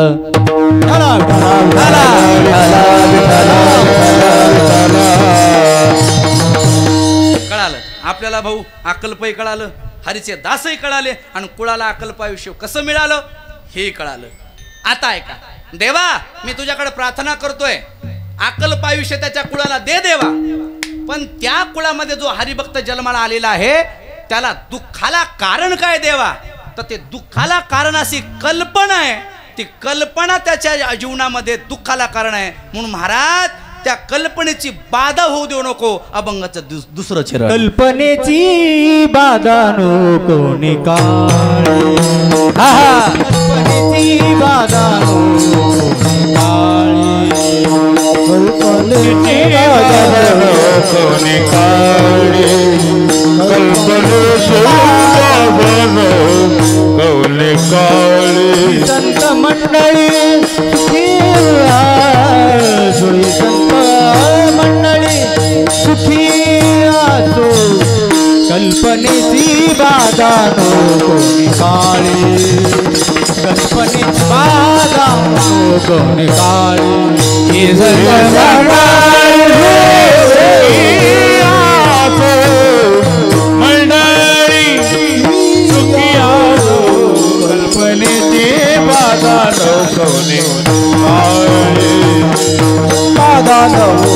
कळालं आपल्याला भाऊ, अकल्पही कळालं, हरीचे दासही कळाले आणि कुळाला अकल्प आयुष्य कसं मिळालं हे कळालं. आता ऐका, देवा मी तुझ्याकडे प्रार्थना करतोय, अकल्प आयुष्य त्याच्या कुळाला दे देवा. पण त्या कुळामध्ये जो हरिभक्त जन्माला आलेला आहे त्याला दुःखाला कारण काय देवा? तर ते दुःखाला कारण अशी कल्पना आहे, ती कल्पना त्याच्या जीवनामध्ये दुःखाला कारण आहे. म्हणून महाराज त्या कल्पनेची बाधा होऊ देऊ नको. अभंगाचं दुसरं चरण. कल्पनेची बाधा नको निकाळी, कल्पनेची बाधा नको निकाळी, कल्पनेची बाधा नको निकाळी, कल्पनेची बाधा नको निकाळी. संत मंडळी सुखी संत मंडळी सुखी असो, कल्पनेची बाधा नको निकाळी, कल्पनेची बाधा नको निकाळी. मंडळी सुखी असो, कल्पनेची बाधा नको निकाळी, बाधा नको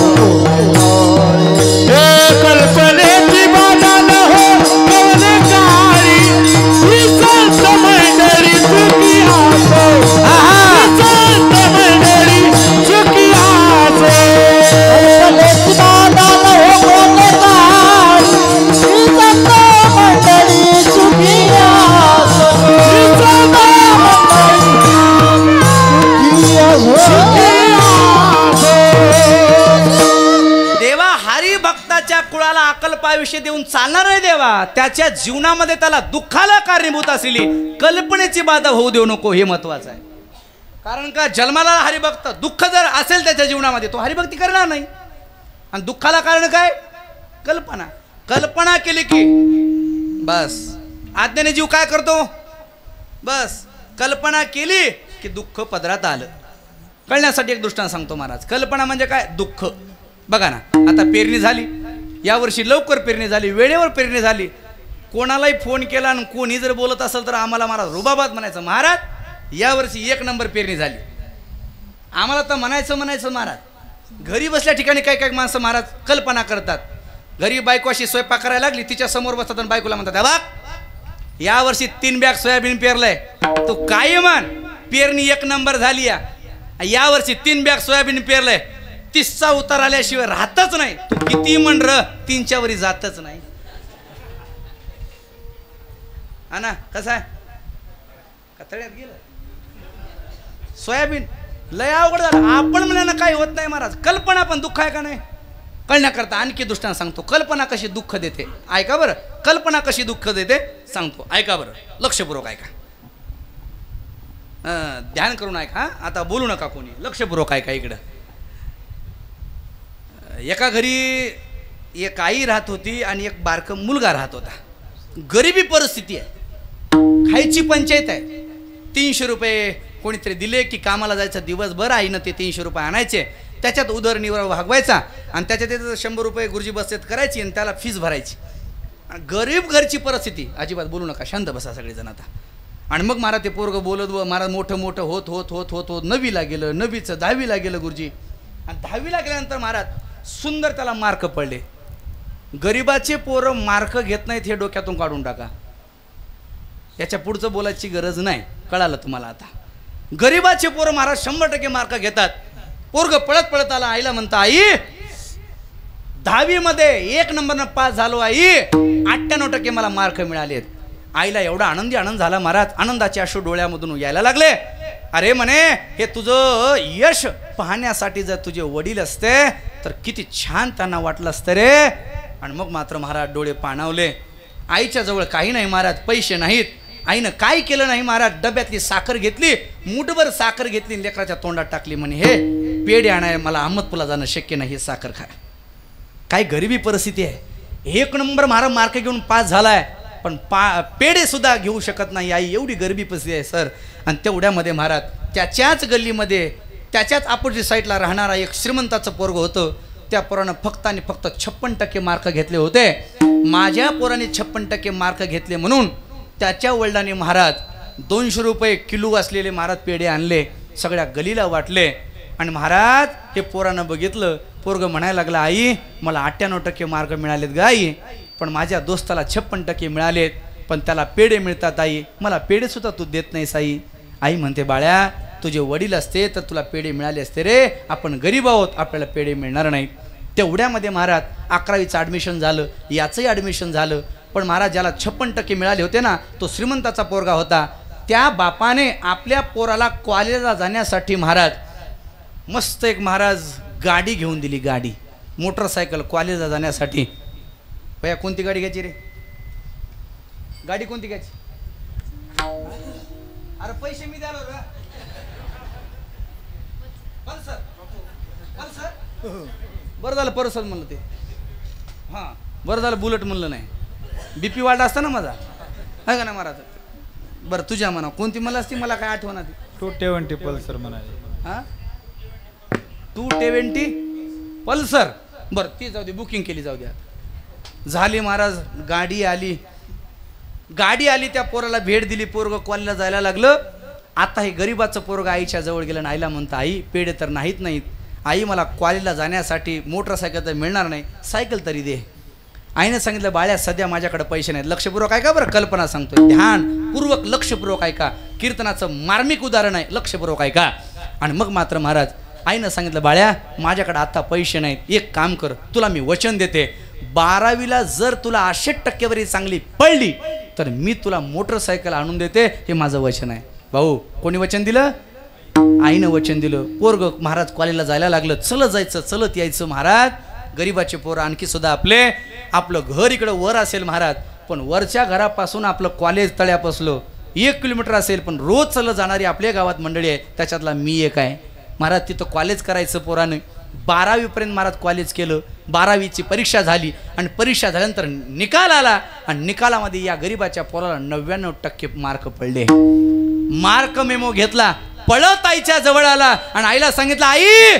कल्पनेची बाधा नको निकाळी. ही संत मंडळी सुखी असो, संत मंडळी सुखी असो, कल्पनेची बाधा नको निकाळी. ही संत मंडळी सुखी असो, संत मंडळी सुखी असो. देवा हरिभक्ताच्या कुळाला अकल्पायुष्य देऊन चालणार नाही देवा. त्याच्या जीवनामध्ये त्याला दुःखाला कारणीभूत असलेली कल्पनेची बाधा होऊ देऊ नको, हे महत्वाचं आहे. कारण का जन्माला हरिभक्त दुःख जर असेल त्याच्या जीवनामध्ये तो हरिभक्ती करणार नाही. आणि दुःखाला कारण काय? कल्पना. कल्पना केली की बस आज्ञेने जीव काय करतो? बस कल्पना केली की दुःख पदरात आलं. कळण्यासाठी एक दृष्टांत सांगतो महाराज. कल्पना म्हणजे काय? दुःख. बघा ना, आता पेरणी झाली, यावर्षी लवकर पेरणी झाली, वेळेवर पेरणी झाली. कोणालाही फोन केला आणि कोणी जर बोलत असेल तर आम्हाला महाराज रुबाबात म्हणायचं, महाराज यावर्षी 1 नंबर पेरणी झाली. आम्हाला तर म्हणायचं महाराज. घरी बसल्या ठिकाणी काही काही माणसं महाराज कल्पना करतात. घरी बायको अशी स्वयंपाक करायला लागली, तिच्या समोर बसतात आणि बायकोला म्हणतात, बाग यावर्षी 3 बॅग सोयाबीन पेरलंय. तो काय मान पेरणी 1 नंबर झाली, यावर्षी 3 बॅग सोयाबीन पेरलंय, 30चा उतार आल्याशिवाय राहतच नाही. तू किती म्हण र 3च्या वरी जातच नाही. हा ना, कसं आहे? कतळ्यात गेलं सोयाबीन, लय अवघड झालं. आपण म्हणण्यानं काही होत नाही महाराज. कल्पना पण दुःख आहे का नाही? कळण्याकरता आणखी दृष्टांत सांगतो. कल्पना कशी दुःख देते ऐका बरं. कल्पना कशी दुःख देते सांगतो, ऐका बरं, लक्षपूर्वक ऐका, ध्यान करून ऐका. आता बोलू नका कोणी, लक्षपूर्वक ऐका. इकडं एका घरी एक आई राहत होती आणि एक बारक मुलगा राहत होता. गरिबी परिस्थिती आहे, खायची पंचायत आहे. 300 रुपये कोणीतरी दिले की कामाला जायचं दिवसभर. आईनं ते 300 रुपये आणायचे, त्याच्यात उदरनिर्वाह भागवायचा आणि त्याच्यात 100 रुपये गुरुजी बसत करायची आणि त्याला फीस भरायची. गरीब घरची परिस्थिती. अजिबात बोलू नका, शांत बसा सगळेजण आता. आणि मग महाराज ते पोरगं बोलत महाराज मोठं मोठं होत होत होत होत होत 9वीला गेलं, 9वीचं 10वीला गेलं गुरुजी. आणि 10वीला गेल्यानंतर महाराज सुंदर त्याला मार्क पडले. गरिबाचे पोरं मार्क घेत नाहीत हे डोक्यातून काढून टाका. याच्या पुढचं बोलायची गरज नाही, कळालं तुम्हाला आता. गरिबाचे पोरं महाराज 100% मार्क घेतात. पोरगं पळत पळत आला, आईला म्हणता, आई 10वी मध्ये 1 नंबरनं पास झालो आई, 98% मला मार्क मिळालेत. आईला एवढा आनंद झाला महाराज, आनंदाचे अश्रू डोळ्यामधून यायला लागले. अरे म्हणे हे तुझं यश पाहण्यासाठी जर तुझे वडील असते तर किती छान त्यांना वाटलं असतं रे. आणि मग मात्र महाराज डोळे पाणावले. आईच्या जवळ काही नाही महाराज, पैसे नाहीत. आईनं काय केलं नाही महाराज, डब्यातली साखर घेतली, मुठभर साखर घेतली, लेकराच्या तोंडात टाकली. म्हणे हे पेढे आणाय मला अहमदपूरला जाणं शक्य नाही, हे साखर खाय. काय गरिबी परिस्थिती आहे. 1 नंबर महाराज मार्क घेऊन पास झालाय, पण पेढे सुद्धा घेऊ शकत नाही आई, एवढी गरिबी परिस्थिती आहे सर. आणि तेवढ्यामध्ये महाराज त्याच्याच गल्लीमध्ये त्याच्याच अपोजिट साईडला राहणारा एक श्रीमंताचं पोरग होतं. त्या पोरानं फक्त आणि फक्त 56% मार्क घेतले होते. माझ्या पोराने 56% मार्क घेतले म्हणून त्याच्या वडिलांनी महाराज 200 रुपये किलो असलेले महाराज पेढे आणले, सगळ्या गलीला वाटले. आणि महाराज हे पोरानं बघितलं, पोरग म्हणायला लागला आई मला 98% मार्क मिळालेत ग आई, पण माझ्या दोस्ताला 56% मिळालेत, पण त्याला पेढे मिळतात आई, मला पेढे सुद्धा तू देत नाहीस आई. आई म्हणते बाळ्या तुझे वडील असते तर तुला पेढे मिळाले असते रे, आपण गरीब आहोत, आपल्याला पेढे मिळणार नाहीत. तेवढ्यामध्ये महाराज 11वीचं ॲडमिशन झालं, याचंही ॲडमिशन झालं. पण महाराज ज्याला 56% मिळाले होते ना, तो श्रीमंताचा पोरगा होता. त्या बापाने आपल्या पोराला कॉलेजला जाण्यासाठी महाराज मस्त एक महाराज गाडी घेऊन दिली, गाडी मोटरसायकल कॉलेजला जाण्यासाठी. भैया कोणती गाडी घ्यायची रे, गाडी कोणती घ्यायची? अरे पैसे मी द्यालो रे. पल्सर, पल्सर बरं झालं पल्सर म्हणलं ते, हां बरं झालं बुलेट म्हणलं नाही, BP वाढला असता ना माझा, आहे का ना महाराज. बरं तुझ्या म्हणा कोणती मला असती, मला काय आठवण आधी. 220 पल्सर म्हणाले. हां 220 पल्सर, बरं ती जाऊ दे, बुकिंग केली जाऊ द्या. झाली महाराज, गाडी आली, गाडी आली, त्या पोराला भेट दिली, पोरग कॉलेजला जायला लागलं. आता हे गरीबाचं पोरग आईच्या जवळ गेलं आणि आईला म्हणतं आई पेढे तर नाहीत आई, मला कॉलेजला जाण्यासाठी मोटरसायकल तर मिळणार नाही, सायकल तरी दे. आईने सांगितलं बाळ्या सध्या माझ्याकडे पैसे नाहीत. लक्षपूर्वक ऐका बरं, कल्पना सांगतोय, ध्यानपूर्वक लक्षपूर्वक ऐका, कीर्तनाचं मार्मिक उदाहरण आहे, लक्षपूर्वक ऐका. आणि मग मात्र महाराज आईनं सांगितलं बाळ्या माझ्याकडे आता पैसे नाहीत, एक काम कर, तुला मी वचन देते, 12वीला जर तुला 80% चांगली पडली तर मी तुला मोटरसायकल आणून देते, हे माझं वचन आहे. भाऊ कोणी वचन दिलं? आईनं वचन दिलं. पोरग महाराज कॉलेजला जायला लागलं, चलत जायचं चलत यायचं महाराज. गरीबाचे पोरं आणखी सुद्धा आपलं घर इकडं वर असेल महाराज, पण वरच्या घरापासून आपलं कॉलेज तळ्यापासलं 1 किलोमीटर असेल, पण रोज चलत जाणारी आपल्या गावात मंडळी आहे, त्याच्यातला मी एक आहे महाराज. तिथं कॉलेज करायचं पोरानं. 12वीपर्यंत महाराज कॉलेज केलं. 12वीची परीक्षा झाली आणि परीक्षा झाल्यानंतर निकाल आला आणि निकालामध्ये या गरीबाच्या पोराला 99% मार्क पडले. मार्क मेमो घेतला, पळत आईच्या जवळ आला आणि आईला सांगितलं आई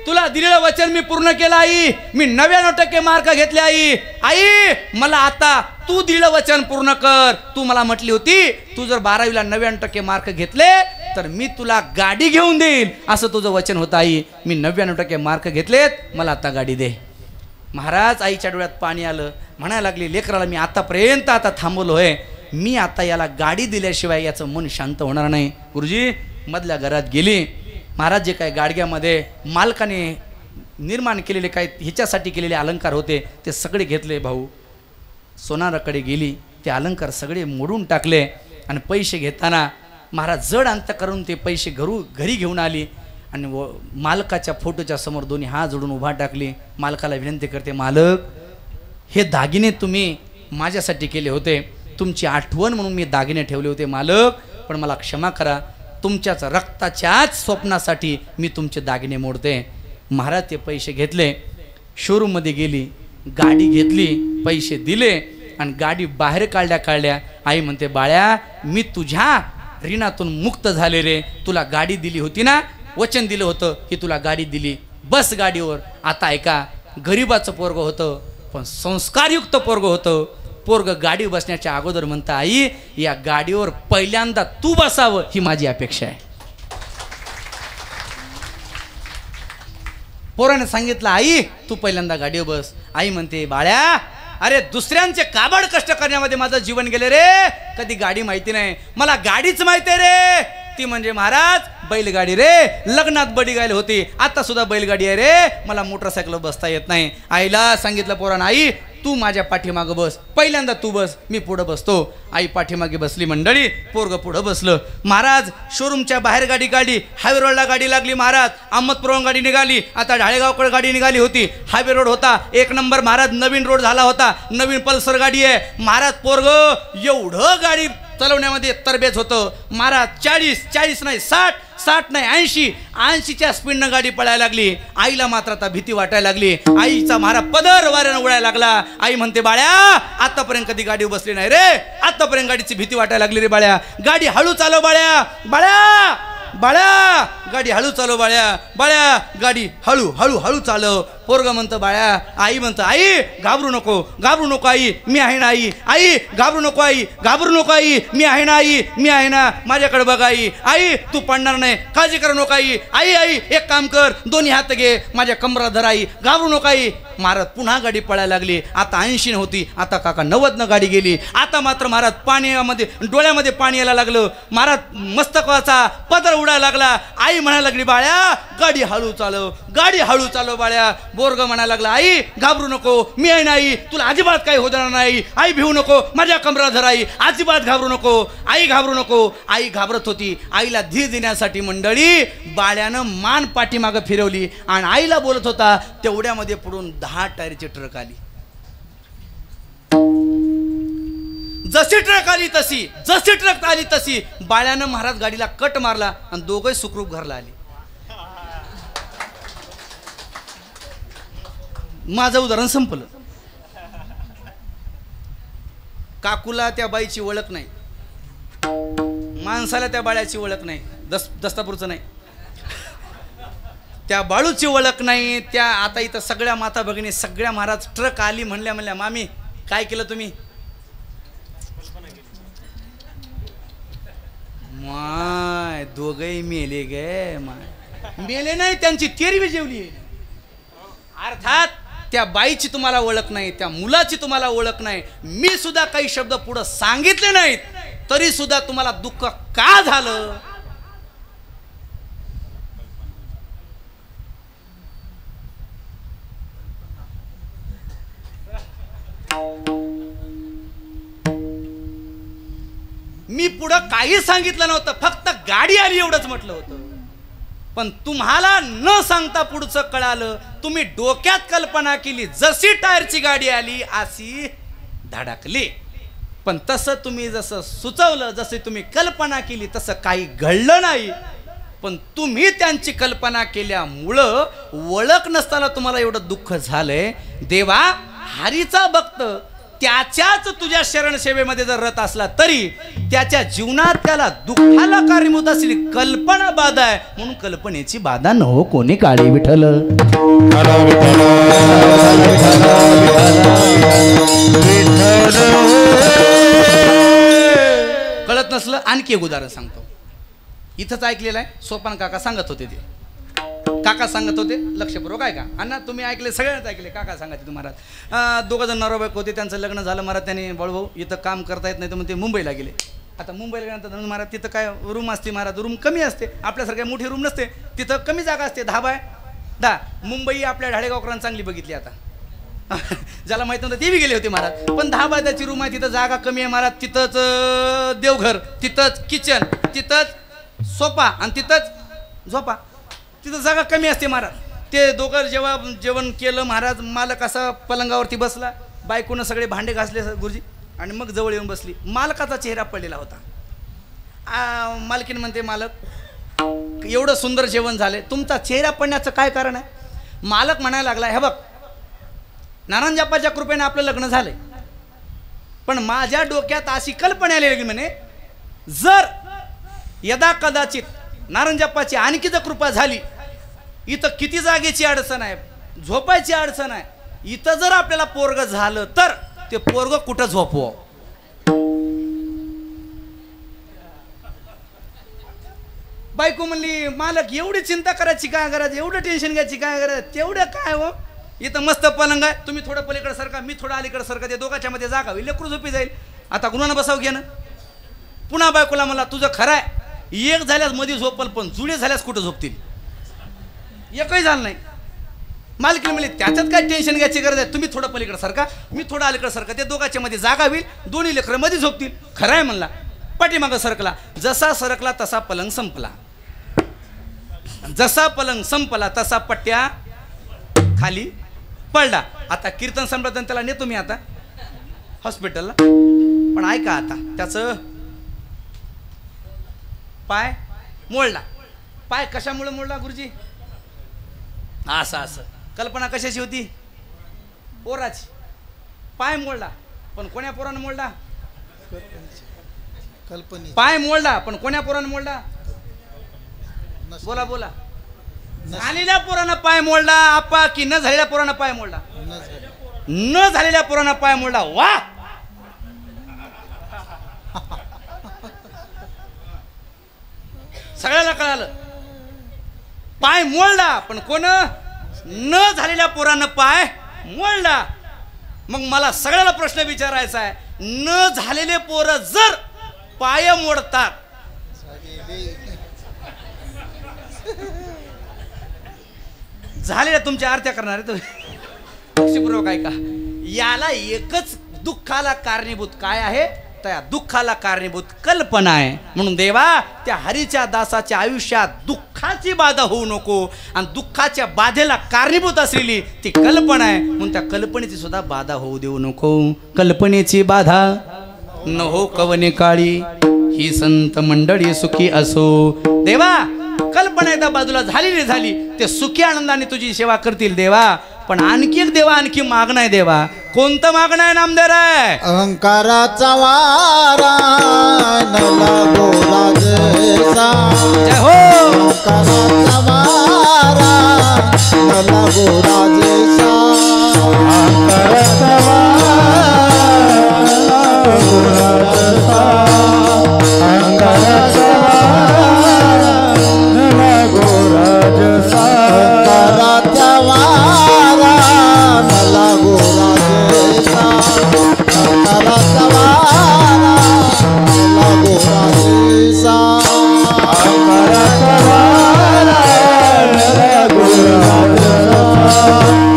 तुला दिलेलं वचन मी पूर्ण केलं आई, मी 99% मार्क घेतले आई. आई मला आता तू दिलेलं वचन पूर्ण कर. तू मला म्हटली होती तू जर 12वीला 99% मार्क घेतले तर मी तुला गाडी घेऊन देईल, असं तुझं वचन होतं आई. मी 99% मार्क घेतलेत, मला आता गाडी दे. महाराज आईच्या डोळ्यात पाणी आलं, म्हणायला लागली लेकराला मी आतापर्यंत आता थांबवलो आहे, मी आता याला गाडी दिल्याशिवाय याचं मन शांत होणार नाही. गुरुजी मधल्या घरात गेली. महाराज जे काय गाडग्यामध्ये मालकाने निर्माण केलेले काय ह्याच्यासाठी केलेले अलंकार होते ते सगळे घेतले. भाऊ सोनाराकडे गेली, ते अलंकार सगळे मोडून टाकले आणि पैसे घेताना महाराज जड अंत करून ते पैसे घरी घेऊन आली आणि मालकाच्या फोटोच्या समोर दोन्ही हात जोडून उभा टाकली. मालकाला विनंती करते, मालक हे दागिने तुम्ही माझ्यासाठी केले होते, तुमची आठवण म्हणून मी दागिने ठेवले होते मालक, पण मला क्षमा करा, तुमच्याच रक्ताच्याच स्वप्नासाठी मी तुमचे दागिने मोडते. महाराज ते पैसे घेतले, शोरूममध्ये गेली, गाडी घेतली, पैसे दिले आणि गाडी बाहेर काढल्या आई म्हणते बाळ्या मी तुझ्या ऋणातून मुक्त झाले रे, तुला गाडी दिली होती ना, वचन दिलं होतं की तुला गाडी दिली, बस गाडीवर. आता ऐका, गरीबाचं पोरग होतं पण संस्कारयुक्त पोरग होतं. पोरग गाडी बसण्याच्या अगोदर म्हणता आई या गाडीवर पहिल्यांदा तू बसावं ही माझी अपेक्षा आहे. पोराने सांगितलं आई तू पहिल्यांदा गाडीवर बस. आई म्हणते बाळ्या अरे दुसऱ्यांचे काबाड कष्ट करण्यामध्ये माझं जीवन गेले रे, कधी गाडी माहिती नाही, मला गाडीच माहिती आहे रे, ती म्हणजे महाराज बैलगाडी रे. लग्नात बैलगाडी होती, आता सुद्धा बैलगाडी आहे रे, मला मोटरसायकल बसता येत नाही. आईला सांगितलं पोरानं आई तू माझ्या पाठीमागं बस, पहिल्यांदा तू बस, मी पुढं बसतो. आई पाठीमागे बसली मंडळी, पोरग पुढं बसलं. महाराज शोरूमच्या बाहेर गाडी काढली, हायवे रोडला गाडी लागली. महाराज अहमदपुरवरून गाडी निघाली, आता ढाळेगावकडे गाडी निघाली होती. हायवे रोड होता 1 नंबर. महाराज नवीन रोड झाला होता, नवीन पल्सर गाडी आहे. महाराज पोरग एवढं गाडी चालवण्यामध्ये तरबेज होतं. महाराज 40 नाही 60 नाही 80च्या स्पीडनं गाडी पळायला लागली. आईला मात्र आता भीती वाटायला लागली. आईचा महाराज पदर वाऱ्यानं उडायला लागला. आई म्हणते, बाळ्या आतापर्यंत कधी गाडी बसली नाही रे, आतापर्यंत गाडीची भीती वाटायला लागली रे बाळ्या, गाडी हळू चालव बाळ्या, बाळ्या बाळ्या गाडी हळू चालव बाळ्या, बाळ्या गाडी हळू हळू हळू चालव. पोरग म्हणतं बाळ्या, आई म्हणतं आई घाबरू नको आई, मी आहे ना आई, आई घाबरू नको आई, घाबरू नको आई, मी आहे ना आई, मी आहे ना, माझ्याकडे बघ आई, आई तू पडणार नाही, काळजी करू नको आई, आई आई एक काम कर, दोन्ही हात घे, माझ्या कमरा धर आई, घाबरू नको आई. महाराज पुन्हा गाडी पळायला लागली. आता 80 होती, आता काका 90 गाडी गेली. आता मात्र महाराज पाण्यामध्ये डोळ्यामध्ये पाणी यायला लागलं. महाराज मस्तकाचा पदर उडायला लागला. आई म्हणायला लागली, बाळ्या गाडी हळू चालव, गाडी हळू चालव बाळ्या. बोरग म्हणायला लागला, आई घाबरू नको, मी आहे ना आई, तुला अजिबात काही होणार नाही, आई भिवू नको, माझ्या कमरा धर आई, अजिबात घाबरू नको, आई घाबरू नको. आई घाबरत होती. आईला धीर देण्यासाठी मंडळी बाळ्यानं मान पाठीमागं फिरवली आणि आईला बोलत होता. तेवढ्यामध्ये पुढून 10 टायरची ट्रक आली. जशी ट्रक आली तशी बाळ्यानं महाराज गाडीला कट मारला आणि दोघंही सुखरूप घरला आले. माझं उदाहरण संपलं. काकूला त्या बाईची ओळख नाही, माणसाला त्या बाळ्याची ओळख नाही, दस्तापूरचं नाही, त्या बाळूची ओळख नाही. त्या आता इथं सगळ्या माता भगिनी सगळ्या महाराज ट्रक आली म्हणल्या मामी काय केलं तुम्ही? माय दोघही मेले गे, माय मेले नाही, त्यांची तेरवी जेवली. अर्थात त्या बाईची तुम्हाला ओळख नाही, त्या मुलाची तुम्हाला ओळख नाही. मी सुद्धा काही शब्द पुढे सांगितले नाहीत तरी सुद्धा तुम्हाला दुःख का झालं? मी पुढं काही सांगितलं नव्हतं, फक्त गाडी आली एवढंच म्हटलं होतं. पण तुम्हाला न सांगता पुढचं कळालं. तुम्ही डोक्यात कल्पना केली, जशी टायरची गाडी आली अशी धडकली. पण तसं तुम्ही जसं सुचवलं, जसे तुम्ही कल्पना केली तसं काही घडलं नाही. पण तुम्ही त्यांची कल्पना केल्यामुळं ओळख नसताना तुम्हाला एवढं दुःख झालंय. देवा हरीचा भक्त त्याच्याच तुझ्या शरण सेवेमध्ये जर रत असला तरी त्याच्या जीवनात त्याला दुःखाला कारणीभूत असलेली कल्पना बाधा आहे. म्हणून कल्पनेची बाधा न हो कोणी काळी विठ्ठल. कळत नसलं आणखी एक उदाहरण सांगतो. इथंच ऐकलेलं आहे. सोपान काका सांगत होते, ते काका सांगत होते, लक्षपूर्वक ऐका अण्णा, तुम्ही ऐकले, सगळ्यांच ऐकले. काका सांगत तुम्हाला 2 जण नवरा बायको होते, त्यांचं लग्न झालं. महाराज त्यांनी बाळूभाऊ इथं काम करता येत नाही तर मग ते मुंबईला गेले. आता मुंबईला गेल्यानंतर महाराज तिथं काय रूम असते, महाराज रूम कमी असते, आपल्यासारख्या मोठी रूम नसते, तिथं कमी जागा असते, 10 बाय 10. मुंबई आपल्या ढाळेगावकरांना चांगली बघितली. आता ज्याला माहित नव्हतं ते बी गेले होते महाराज. पण 10 बाय 10ची रूम आहे, तिथं जागा कमी आहे महाराज. तिथंच देवघर, तिथंच किचन, तिथंच सोफा आणि तिथंच झोपा. तिथं जागा कमी असते महाराज. ते दोघं जेव्हा जेवण केलं महाराज, मालक असा पलंगावरती बसला, बायकोनं सगळे भांडे घासले गुरुजी आणि मग जवळ येऊन बसली. मालकाचा चेहरा पडलेला होता. मालकीन म्हणते, मालक एवढं सुंदर जेवण झाले, तुमचा चेहरा पडण्याचं काय कारण आहे? मालक म्हणायला लागला, हे बघ नारायणजप्पाच्या कृपेने आपलं लग्न झालंय, पण माझ्या डोक्यात अशी कल्पना आली म्हणे, जर यदा कदाचित नारायणजप्पाची आणखी जर कृपा झाली, इथं किती जागेची अडचण आहे, झोपायची अडचण आहे, इथं जर आपल्याला पोरग झालं तर ते पोरग कुठं झोपव. बायको म्हणली, मालक एवढी चिंता करायची काय गरज, एवढं टेन्शन घ्यायची काय गरज, तेवढं काय हो, इथं मस्त पलंग आहे, तुम्ही थोडं पलीकडे सरका, मी थोडं अलीकडे सरका, ते दोघांच्या मध्ये जागा होईल, लेकरू झोपी जाईल. आता गुणानं बसावं घे ना. पुन्हा बायकोला मला, तुझं खरं आहे, एक झाल्यास मध्ये झोपल, पण जुळे झाल्यास कुठं झोपतील, एकही झालं नाही. मालकीन म्हणले त्याच्यात काय टेन्शन घ्यायची गरज आहे, तुम्ही थोडं पलीकडे सरका, मी थोडं अलीकडे सरका, ते दोघांच्या मध्ये जागा होईल, दोन्ही लेकरं मध्ये झोपतील. खरं आहे म्हणला. पाठीमागं सरकला. जसा सरकला तसा पलंग संपला. जसा पलंग संपला तसा पट्ट्या खाली पडला. आता कीर्तन संपलं त्याला नेतो मी आता हॉस्पिटलला. पण ऐका आता त्याचं पाय मोडला. पाय कशामुळे मोडला गुरुजी? असं असं कल्पना कशाची होती? पोराची. पाय मोडला पण कोण्या पोरानं मोडला? पाय मोडला पण कोण्या पोरानं मोडला? बोला बोला. झालेल्या पोरानं पाय मोडला आप्पा की न झालेल्या पोरानं पाय मोडला? न झालेल्या पोरानं पाय मोडला. वा, सगळ्याला कळालं. पाय मोडला पण कोण? न झालेल्या पोरानं पाय मोडला. मग मला सगळ्याला प्रश्न विचारायचा आहे, न झालेले पोरं जर पाय मोडतात झालेल्या तुमच्या आरत्या करणार आहे लक्षपूर्वक ऐका. याला एकच दुःखाला कारणीभूत काय आहे? त्या दुःखाला कारणीभूत कल्पना आहे. म्हणून देवा त्या हरीच्या दासाच्या आयुष्यात दुःखाची बाधा होऊ नको आणि दुःखाच्या बाधेला कारणीभूत असलेली ती कल्पना आहे. म्हणून त्या कल्पनेची सुद्धा बाधा होऊ देऊ नको. कल्पनेची बाधा न हो कवने काळी, ही संत मंडळी सुखी असो. देवा कल्पना एकदा बाजूला झाली झाली, ते सुखी आनंदाने तुझी सेवा करतील देवा. पण आणखी एक देवा आणखी मागणं आहे देवा. कोणतं मागणं आहे नामदेव आहे? अहंकाराचा वारा न लागो राजेसा. जय हो. अहंकाराचा वारा न लागो राजेसा. अहंकाराचा वारा अहंकाराचा वारा न लागो राजसा. अहंकाराचा वारा न लागो राजेसा. अहंकाराचा वारा न लागो राजेसा. अहंकाराचा वारा न लागो राजसा.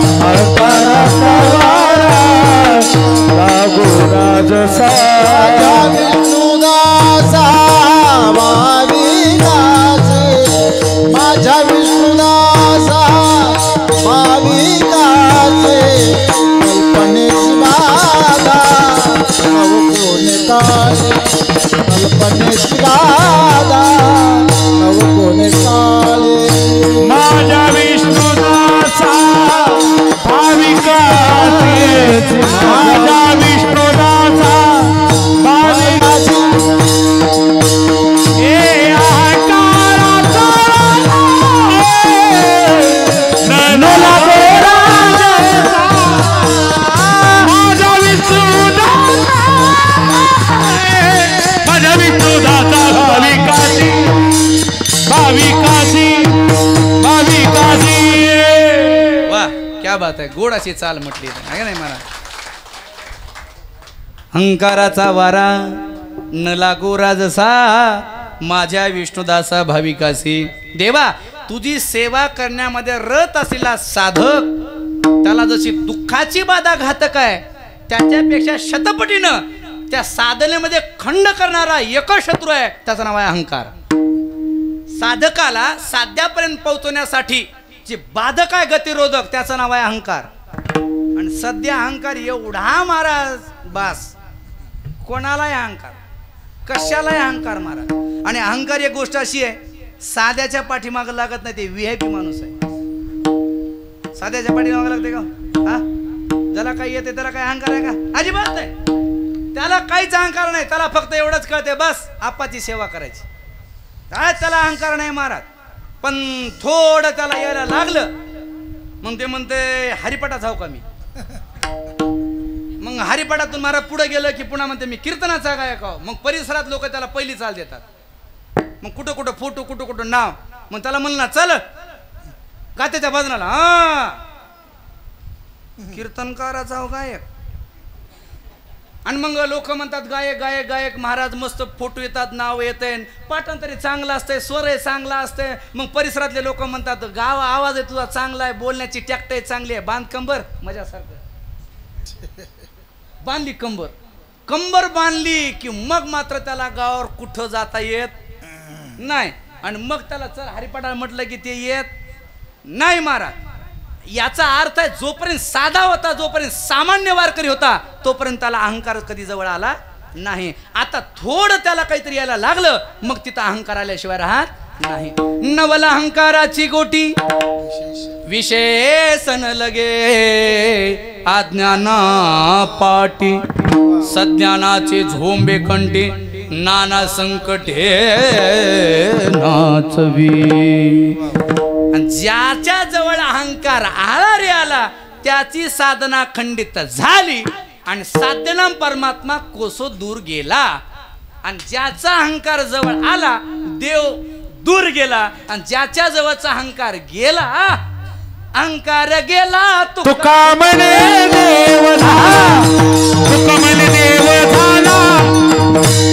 अहंकाराचा वारा लागो राजसा. माझ्या विष्णुदासा भाविकाचे, माझ्या विष्णुदासा भाविकाचे कल्पनेची बाधा नव कोणे काळे. कल्पनेची बाधा नव कोणे काळे. माझ्या विष्णुदासा भाविकाचे, माझ्या विष्णुदासा भाविकाचे. हे अहंकाराचा न लागो राजसा. माझ्या विष्णुदासा, माझ्या विष्णुदासा भाविकाची, भाविकाची, भाविकाची. वाह, क्या बात आहे. गोड अशी चाल म्हटली आहे नाही मला. अहंकाराचा वारा न लागो राजसा. माझ्या विष्णुदासा भाविकासी. देवा तुझी सेवा करण्यामध्ये रत असलेला साधक, त्याला जशी दुःखाची बाधा घातक आहे त्याच्यापेक्षा शतपटीनं त्या साधनेमध्ये खंड करणारा एकच शत्रू आहे, त्याचं नाव आहे अहंकार. साधकाला साध्यापर्यंत पोहोचवण्यासाठी जे बाधक आहे गतिरोधक, त्याचं नाव आहे अहंकार. आणि सध्या अहंकार एवढा महाराज बास. कोणालाही अहंकार, कशालाही अहंकार महाराज. आणि अहंकार एक गोष्ट अशी आहे, साध्याच्या पाठीमागं लागत नाही. ते VIP माणूस आहे. साध्याच्या पाठीमागं लागते का? हा, ज्याला काही येते त्याला काय अहंकार आहे का? अजिबात नाही. त्याला काहीच अहंकार नाही. त्याला फक्त एवढंच कळते, बस आपाची सेवा करायची. काय त्याला अहंकार नाही महाराज. पण थोडं त्याला यायला लागलं मग ते म्हणते हरिपाठात जाऊ का मी. मग हरिपाठातून महाराज पुढे गेलं की पुन्हा म्हणते मी कीर्तनाचा गायक आहो. मग परिसरात लोक त्याला पहिली चाल देतात. मग कुठं कुठं फोटो, कुठं कुठं नाव. मग त्याला म्हणलं चल गात्याच्या बाजूला, हा कीर्तनकाराचा गायक. आणि मग लोक म्हणतात गायक गायक गायक महाराज मस्त फोटो येतात नाव येते पाठांतरी चांगलं असतंय स्वर चांगला असतंय मग परिसरातले लोक म्हणतात गाव आवाज आहे तुझा चांगला आहे बोलण्याची टॅक्ट चांगली आहे बांध कंबर मजासारखं बांधली कंबर कंबर बांधली की मग मात्र त्याला गावावर कुठं जाता येत नाही आणि मग त्याला चल हरिपाठाला म्हटलं की ते येत नाही महाराज याचा अर्थ आहे जोपर्यंत साधा होता जोपर्यंत सामान्य वारकरी होता तोपर्यंत त्याला अहंकार कधी जवळ आला नाही आता थोडं त्याला काहीतरी यायला लागलं मग तिथं अहंकार आल्याशिवाय राहत नाही नवल अहंकाराची गोटी विशेषण लगे अज्ञाना पाटी सज्ञानाचे झोंबे कंठी नाना संकटे नाचवी ज्याच्या जवळ अहंकार आला रे आला त्याची साधना खंडित झाली आणि साध्यनाम परमात्मा कोसो दूर गेला आणि ज्याचा अहंकार जवळ आला देव दूर गेला आणि ज्याच्या जवळचा अहंकार गेला अहंकार गेला तुका म्हणे देव झाला तुका म्हणे देव झाला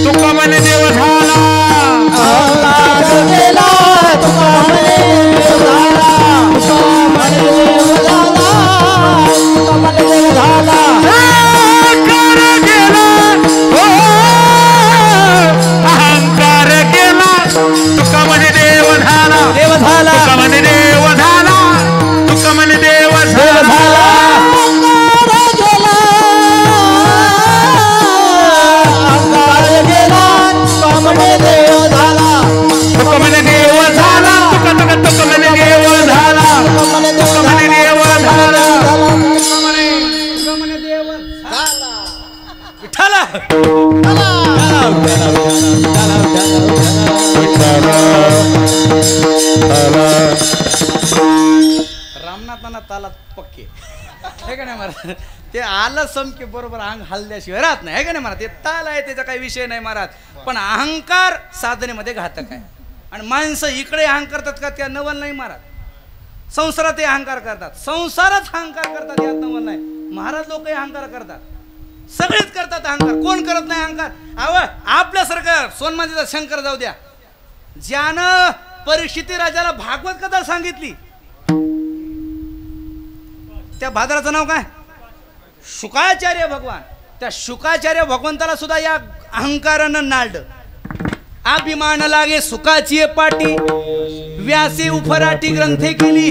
तुका म्हणे देव झाला अहंकार गेला तुका म्हणे देव झाला तुका म्हणे देव झाला तुका म्हणे देव झाला अहंकार गेला हो अहंकार गेला तुका म्हणे देव झाला देव झाला तुका म्हणे देव झाला तुका म्हणे देव झाला अहंकार गेला तुका म्हणे देव झाला तुका म्हणे देव झाला तुका तुका तुका म्हणे देव झाला तुका म्हणे देव तुका म्हणे देव झाला विठ्ठला रामनाथांना तालात पक्के हे का नाही महाराज ते आलं समके बरोबर अंग हलल्याशिवाय राहत नाही हे का नाही महाराज ते ताल आहे त्याचा काही विषय नाही महाराज पण अहंकार साधनेमध्ये घातक आहे आणि माणसं इकडे अहंकार करतात का त्या नवल नाही महाराज संसारात ते अहंकार करतात संसारात अहंकार करतात यात नवल नाही महाराज लोक अहंकार करतात सगळेच करतात अहंकार कोण करत नाही अहंकार अव आपल्यासारखं सोनमाजीचा शंकर जाऊ द्या ज्यानं परीक्षिती राजाला भागवत कथा सांगितली त्या भाद्राचं नाव काय शुकाचार्य भगवान त्या शुकाचार्य भगवंताला सुद्धा या अहंकारानं नाळलं अभिमान लागे सुखाची पाठी व्यासी उफराटी ग्रंथे केली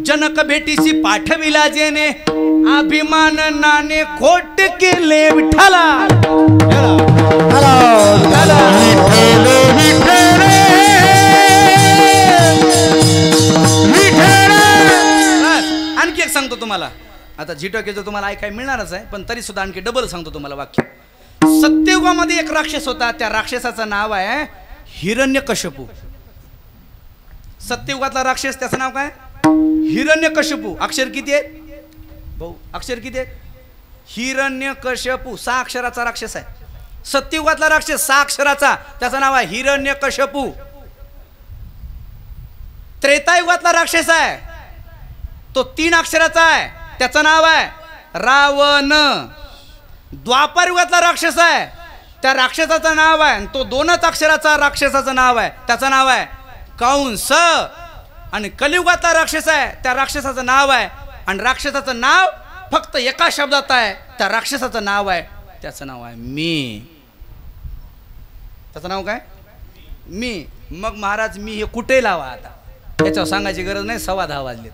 जनक भेटीसी पाठविला जेने अभिमान नाने खोट केले विठ्ठला आणखी एक सांगतो तुम्हाला आता झिटोकेचं तुम्हाला ऐकायला मिळणारच आहे पण तरी सुद्धा आणखी डबल सांगतो तुम्हाला वाक्य सत्ययुगामध्ये एक राक्षस होता त्या राक्षसाचं नाव आहे हिरण्यकश्यपू सत्ययुगातला राक्षस त्याचं नाव काय हिरण्यकश्यपू अक्षर किती आहे भाऊ अक्षर किती आहे हिरण्यकश्यपू 6 अक्षराचा राक्षस आहे सत्ययुगातला राक्षस 6 अक्षराचा त्याचं नाव आहे हिरण्यकश्यपू त्रेतायुगातला राक्षस आहे तो 3 अक्षराचा आहे त्याचं नाव आहे रावण द्वापर युगातला राक्षस आहे त्या राक्षसाचं नाव आहे तो 2च अक्षराचा राक्षसाचं नाव आहे त्याचं नाव आहे कंस आणि कलियुगातला राक्षस आहे त्या राक्षसाचं नाव आहे आणि राक्षसाचं नाव फक्त एका शब्दात आहे त्या राक्षसाचं नाव आहे त्याचं नाव आहे मी त्याचं नाव काय मी मग महाराज मी हे कुठे लावा आता याच्यावर सांगायची गरज नाही 10:15 वाजलेत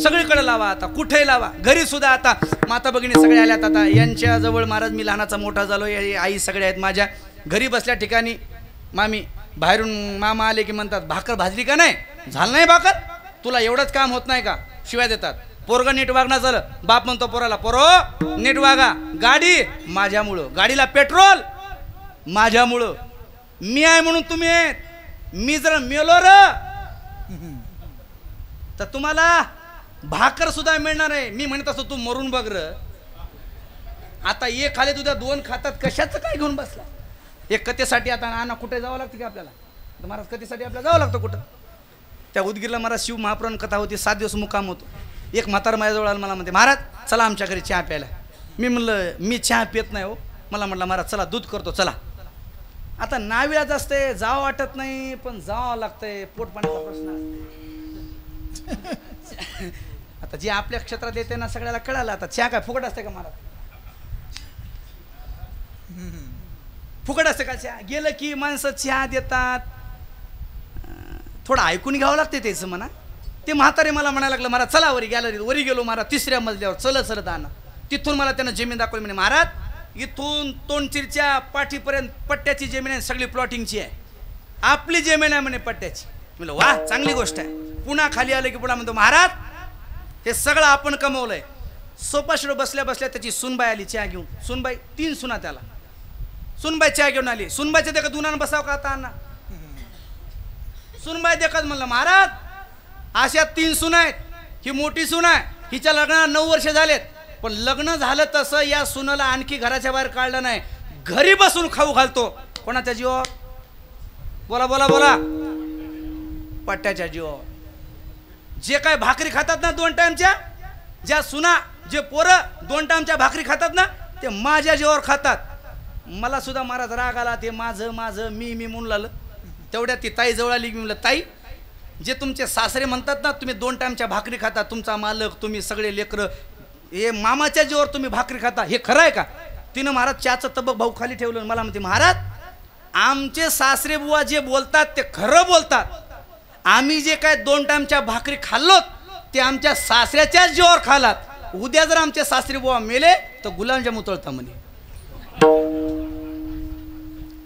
सगळीकडे लावा आता कुठेही लावा घरी सुद्धा आता माता भगिनी सगळे आल्यात आता यांच्या जवळ महाराज मी लहानाचा मोठा झालो आई सगळे आहेत माझ्या घरी बसल्या ठिकाणी मामी बाहेरून मामा आले की म्हणतात भाकर भाजली का नाही झालं नाही भाकर तुला एवढंच काम होत नाही का शिवाय देतात पोरगा नीट वागणं झालं बाप म्हणतो पोराला पोरो नीट वागा गाडी माझ्यामुळं गाडीला पेट्रोल माझ्यामुळं मी आहे म्हणून तुम्ही आहेत मी जर मेलो र तर तुम्हाला भाकर सुद्धा मिळणार आहे मी म्हणत असतो तू मरून बघ र आता एक खाली तुझ्या 2 खातात कशाचं काय घेऊन बसला एक कथेसाठी आता नाना कुठे जावं लागतं की आपल्याला तर महाराज कथेसाठी आपल्याला जावं लागतं कुठं त्या उदगीरला महाराज शिव महापुराण कथा होती 7 दिवस मुक्काम होतो एक म्हातार माझ्याजवळ आला मला म्हणते महाराज चला आमच्या घरी चहा प्यायला मी म्हणलं मी चहा पित नाही हो मला म्हटलं महाराज चला दूध करतो चला. आता नाविलाज असते, जावं वाटत नाही पण जावं लागतंय, पोट पाण्याचा प्रश्न असते. आता जे आपल्या क्षेत्रात येते ना सगळ्याला कळालं. आता चहा काय फुकट असते का महाराज? फुकट असते का चहा? गेलं की माणसं चहा देतात, थोडं ऐकून घ्यावं लागते त्याचं म्हणा. ते म्हातारे मला म्हणायला लागलं महाराज चला वरी गॅलरीत. वरी गेलो महाराज, 3ऱ्या मजल्यावर चलत आणा. तिथून मला त्यानं जमीन दाखवली. म्हणे महाराज इथून तोंडचिरच्या पाठीपर्यंत पट्ट्याची जमीन आहे, सगळी प्लॉटिंगची आहे, आपली जमीन आहे म्हणे पट्ट्याची. म्हणलं वा चांगली गोष्ट आहे. पुन्हा खाली आलं की पुन्हा म्हणतो महाराज हे सगळं आपण कमवलंय. सोपाशीवर बसल्या बसल्या त्याची सुनबाई आली चहा घेऊन. सुनबाई 3 सुना त्याला. सुनबाई चहा घेऊन आली. सुनबाईच्या देखत उन्हानं बसावं का आता अण्णा? सुनबाई देखत म्हणलं महाराज अशा 3 सुना आहेत, ही मोठी सून आहे, हिच्या लग्नाला 9 वर्ष झालेत, पण लग्न झालं तसं या सुनाला आणखी घराच्या बाहेर काढलं नाही, घरी बसून खाऊ घालतो. कोणाच्या जीवावर? बोला बोला बोला. पट्ट्याच्या जीवावर. जे काय भाकरी खातात ना 2 टाइमच्या, ज्या सुना जे पोरं 2 टाइमच्या भाकरी खातात ना ते माझ्या जीवावर खातात. मला सुद्धा महाराज राग आला. ते माझं माझं मी म्हणून लागलं. तेवढ्या ती ताई जवळ आली. मी म्हणलं ताई जे तुमचे सासरे म्हणतात ना तुम्ही 2 टाइमच्या भाकरी खाता, तुमचा मालक तुम्ही सगळे लेकरं हे मामाच्या जीवावर तुम्ही भाकरी खाता, हे खरं आहे का? तिनं महाराज चहाचं तबक भाऊ खाली ठेवलं. मला म्हणते महाराज आमचे सासरे बुवा जे बोलतात ते खरं बोलतात. आम्ही जे काय 2 टाइमच्या भाकरी खाल्लोत ते आमच्या सासऱ्याच्याच जीवावर खालात. उद्या जर आमचे सासरे बुवा मेले तर गुलाबजाम उतळता म्हणे.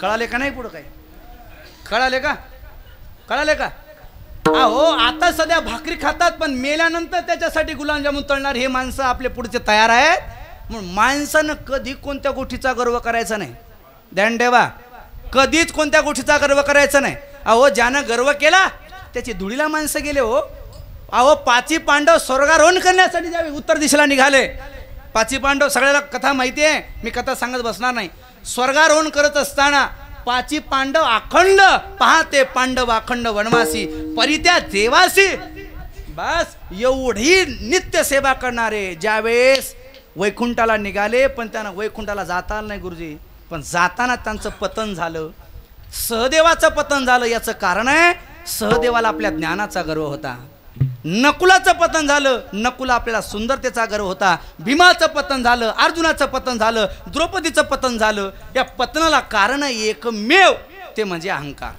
कळाले का नाही? पुढं काय कळाले का? कळाले का? अहो आता सध्या भाकरी खातात पण मेल्यानंतर त्याच्यासाठी गुलाबजामुन तळणार हे माणसं आपले पुढचे तयार आहेत. म्हणून माणसानं कधी कोणत्या गोष्टीचा गर्व करायचा नाही. ध्यान ठेवा, कधीच कोणत्या गोष्टीचा गर्व करायचा नाही. अहो ज्यानं गर्व केला त्याची धुळीला माणसं गेले. हो अहो 5 पांडव स्वर्गारोहण करण्यासाठी ज्यावेळी उत्तर दिशेला निघाले, 5 पांडव सगळ्याला कथा माहिती आहे, मी कथा सांगत बसणार नाही. स्वर्गारोहण करत असताना 5 पांडव अखंड पाहते, पांडव अखंड वनवासी परित्या देवासी. बस एवढी नित्य सेवा करणारे ज्यावेळेस वैकुंठाला निघाले, पण त्यांना वैकुंठाला जाता आलं नाही गुरुजी. पण जाताना त्यांचं पतन झालं, सहदेवाचं पतन झालं. याचं कारण आहे सहदेवाला आपल्या ज्ञानाचा गर्व होता. नकुलाचं पतन झालं, नकुला आपल्याला सुंदरतेचा गर्व होता. भीमाचं पतन झालं, अर्जुनाचं पतन झालं, द्रौपदीचं पतन झालं. या पतनाला कारण एकमेव ते म्हणजे अहंकार.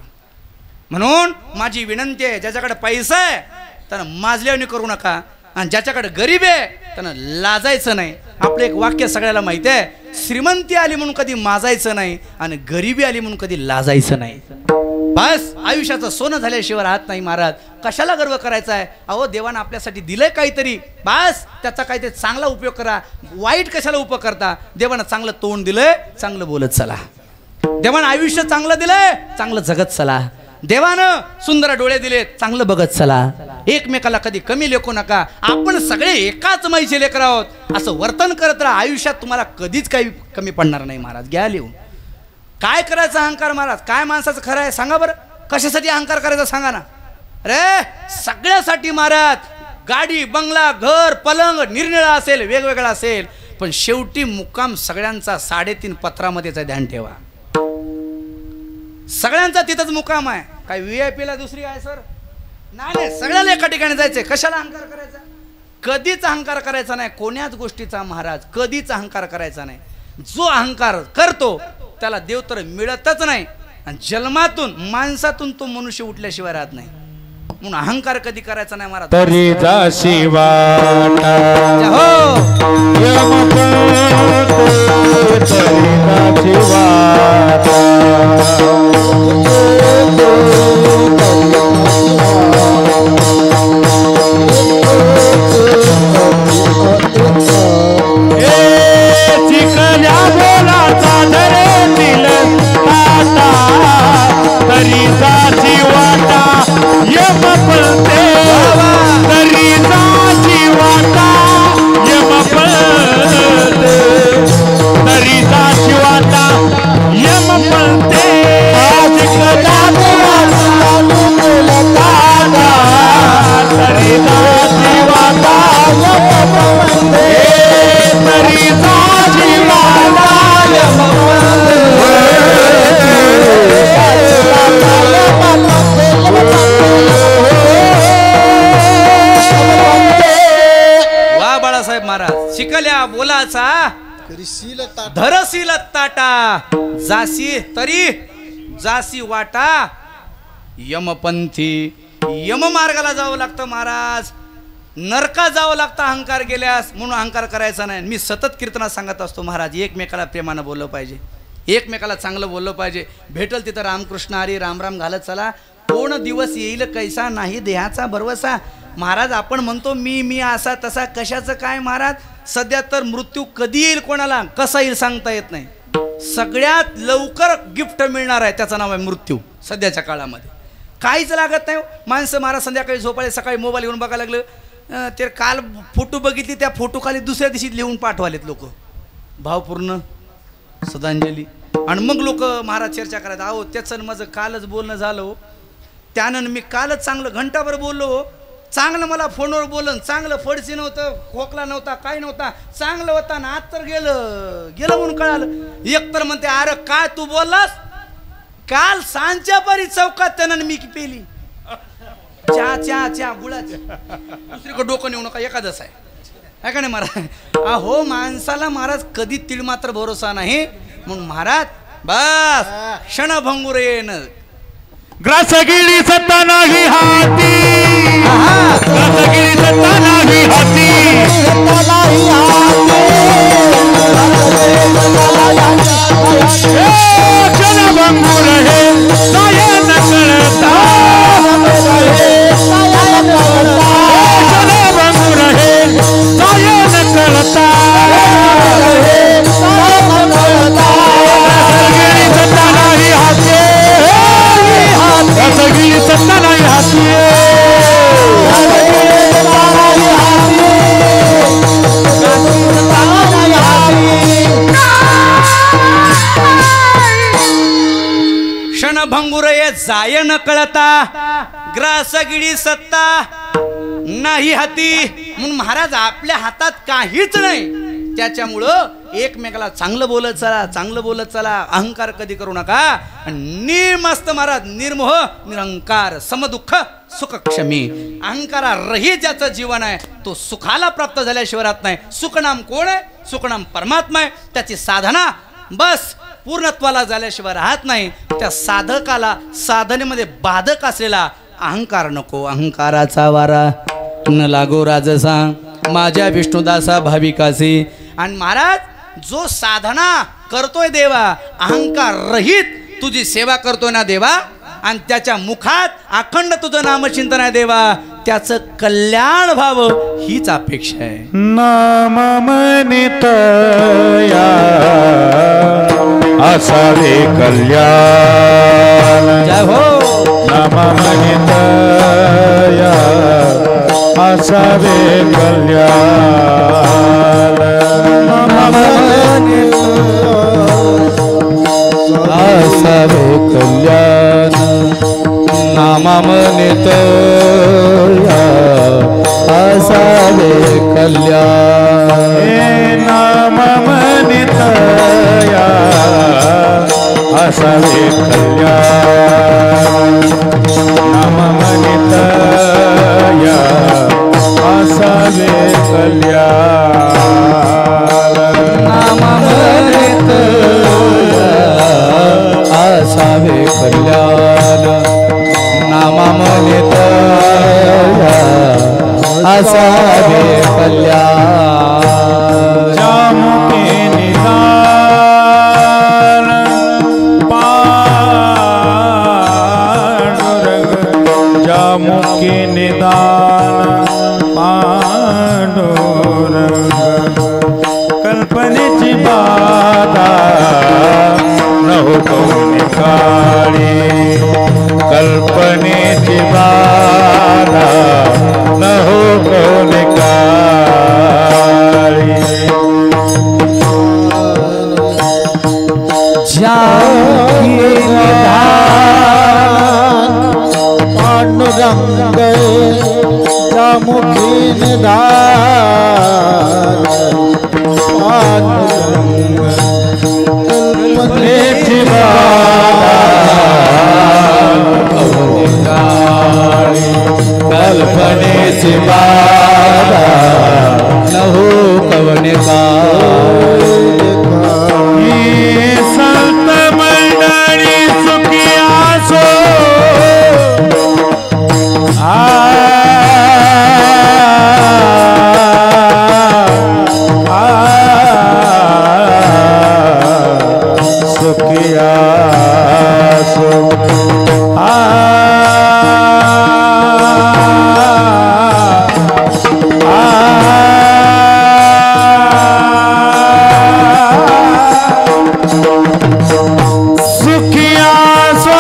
म्हणून माझी विनंती आहे ज्याच्याकडे पैसा आहे त्यानं माजल्याने करू नका, आणि ज्याच्याकडे गरीब आहे त्यानं लाजायचं नाही. आपलं एक वाक्य सगळ्याला माहिती आहे, श्रीमंती आली म्हणून कधी माजायचं नाही आणि गरिबी आली म्हणून कधी लाजायचं नाही. बस आयुष्याचं सोनं झाल्याशिवाय राहत नाही महाराज. कशाला गर्व करायचा आहे? अहो देवानं आपल्यासाठी दिलंय काहीतरी, बस त्याचा काहीतरी चांगला उपयोग करा. वाईट कशाला उपयोग करता? देवानं चांगलं तोंड दिलंय, चांगलं बोलत चला. देवानं आयुष्य चांगलं दिलंय, चांगलं जगत चला. देवानं सुंदर डोळे दिलेत, चांगलं बघत चला. एकमेकाला कधी कमी लेखू नका. आपण सगळे एकाच माईचे लेकर आहोत असं वर्तन करत राहा. आयुष्यात तुम्हाला कधीच काही कमी पडणार नाही महाराज. घ्या लिहून. काय करायचं अहंकार महाराज? काय माणसाचं खरं आहे सांगा बरं? कशासाठी अहंकार करायचा सांगा ना? अरे सगळ्यासाठी महाराज. गाडी बंगला घर पलंग निरनिळा असेल, वेगवेगळा असेल, पण शेवटी मुक्काम सगळ्यांचा 3.5 पत्रामध्येच. ध्यान ठेवा, सगळ्यांचा तिथंच मुक्काम आहे. काय VIP ला दुसरी आहे सर? नाही, सगळ्याला एका ठिकाणी जायचंय. कशाला अहंकार करायचा? कधीच अहंकार करायचा नाही कोण्याच गोष्टीचा महाराज. कधीच अहंकार करायचा नाही. जो अहंकार करतो त्याला देव तर मिळतच नाही, आणि जन्मातून माणसातून तो मनुष्य उठल्याशिवाय राहत नाही. म्हणून अहंकार कधी करायचा नाही महाराज. तरी जाशी वाटा हो तरी जाशी वाटा यम पलते ऐकल्या बोलाचा करशील ताट धरशील ताटा जासी तरी जासी वाटा यमपंथी यम मार्गाला जावं लागतं महाराज. नरका जावं लागतं अहंकार गेल्यास. म्हणून अहंकार करायचा नाही. मी सतत कीर्तनात सांगत असतो महाराज एकमेकाला प्रेमानं बोललं पाहिजे, एकमेकाला चांगलं बोललं पाहिजे. भेटल तिथं रामकृष्ण हरी राम राम घालत चला. कोण दिवस येईल कैसा नाही देहाचा भरवसा. महाराज आपण म्हणतो मी मी असा तसा कशाचं काय महाराज. सध्या तर मृत्यू कधी येईल कोणाला कसा येईल सांगता येत नाही. सगळ्यात लवकर गिफ्ट मिळणार आहे त्याचं नाव आहे मृत्यू. सध्याच्या काळामध्ये काहीच लागत नाही. माणसं महाराज संध्याकाळी झोपाळे सकाळी मोबाईल घेऊन बघायला लागलं. ते काल फोटो बघितली त्या फोटो खाली दुसऱ्या दिवशी लिहून पाठवालेत लोक भावपूर्ण श्रद्धांजली. आणि मग लोक महाराज चर्चा करायचं अहो त्याचं माझं कालच बोलणं झालं. त्यानं मी कालच चांगलं घंटाभर बोललो. चांगलं मला फोनवर बोललं. चांगलं फडसी नव्हतं, खोकला नव्हता, काही नव्हता, चांगलं होता ना. आज तर गेलं गेलं म्हणून कळालं. एक तर म्हणते अरे काय तू बोललास काल सांच्या परी चौकात त्यानं मी पेली चहा चहा चहा गुळाच्या. दुसरीकडे डोकं नेऊ नका एखादंच आहे का नाही महाराज. अहो माणसाला महाराज कधी तीळ मात्र भरोसा नाही. म्हणून महाराज बस क्षणभंगूर येण ग्रासगिरी सत्ता नाही हाती, ग्रासगिरी सत्ता नाही हाती. क्षणभंगूर हे सायन कळता, क्षणभंगूर हे सायन कळता. ग्रासगिरी सत्ता नाही हाती, ग्रासगिरी सत्ता नाही हाती. क्षणभंगूर ये जाय न कळता, ग्रासगिरी सत्ता नाही हाती. म्हणून महाराज आपल्या हातात काहीच नाही. त्याच्यामुळं एकमेकाला चांगलं बोलत चला, चांगलं बोलत चला. अहंकार कधी करू नका. निर्मस्त महाराज निर्मोह निरंकार समदुःख सुख क्षमी. अहंकारा रहित ज्याचं जीवन आहे तो सुखाला प्राप्त झाल्याशिवाय राहत नाही. सुखनाम कोण आहे? सुखनाम परमात्मा आहे. त्याची साधना बस पूर्णत्वाला झाल्याशिवाय राहत नाही. त्या साधकाला साधनेमध्ये बाधक असलेला अहंकार नको. अहंकाराचा वारा न लागो राजसा माझ्या विष्णुदासा भाविकासी. आणि महाराज जो साधना करतोय देवा अहंकार रहित तुझी सेवा करतोय ना देवा आणि त्याच्या मुखात अखंड तुझं नामचिंतन आहे देवा त्याचं कल्याण व्हावं हीच अपेक्षा आहे. नाम मनित असावे कल्याण. जय हो. नाम मनित असावे कल्याण. असावे कल्याण. नामामनित असावे कल्याण. नामामनित असावे कल्याण. नामामनित असावे कल्याण. नामामनित असावे कल्याण. नामामनित असावे कल्याण. जामुके निदान पांडुरंग. जामुके निदान पांडुरंग. कल्पनेची बाधा न हो कोणी काळी. कल्पनेची बाधा न हो कोणी काळी. पांडुरंग जामुखी निधान. पांडुरंग कल्पनेची बाधा कल्पनेची बाधा न हो कवने संत मंडळी सुखी असो सुखी असो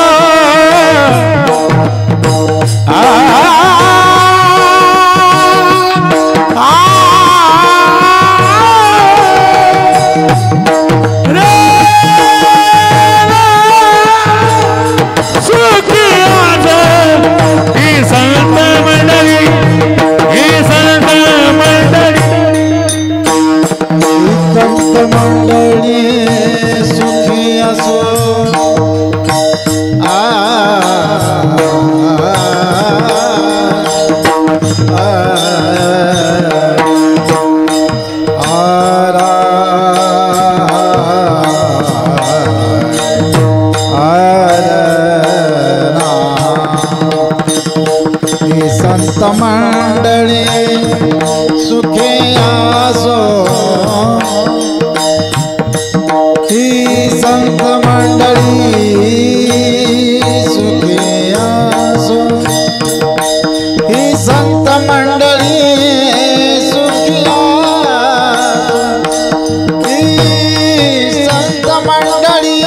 संत मंडळी सुखे आसो ही संत मंडळी सुखे आसो ही संत मंडळी सुखी ही संत मंडळी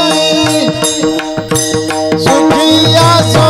सुखी आसो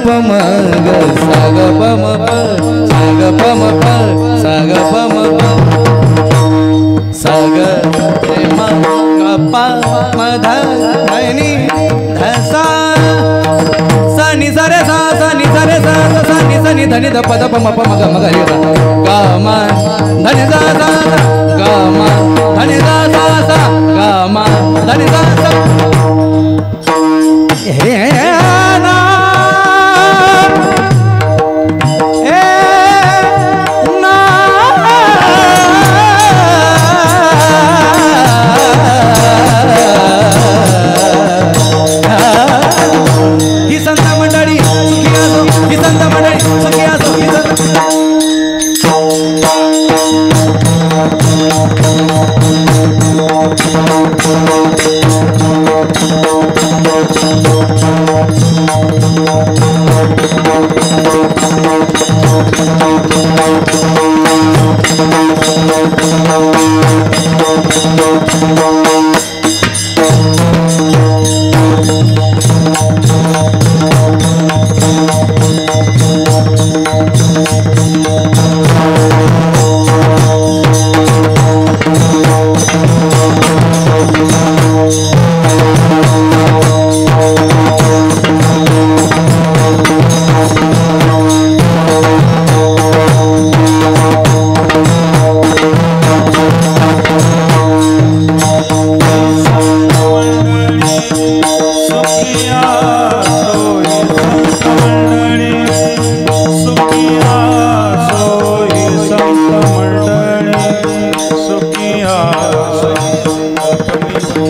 प म ग सा ग प म प सा ग प म प सा ग प म प सा ग रे म ग प म ध नि ध सा सा नि सा रे सा सा नि सा रे सा सा नि सा नि ध नि ध प द प म प म ग रे सा ग म ध नि सा सा ग म ध नि सा सा सा ग म ध नि सा सा हे ना हे ना ही संत मंडळी सुखी असो ही संत मंडळी सुखी असो ही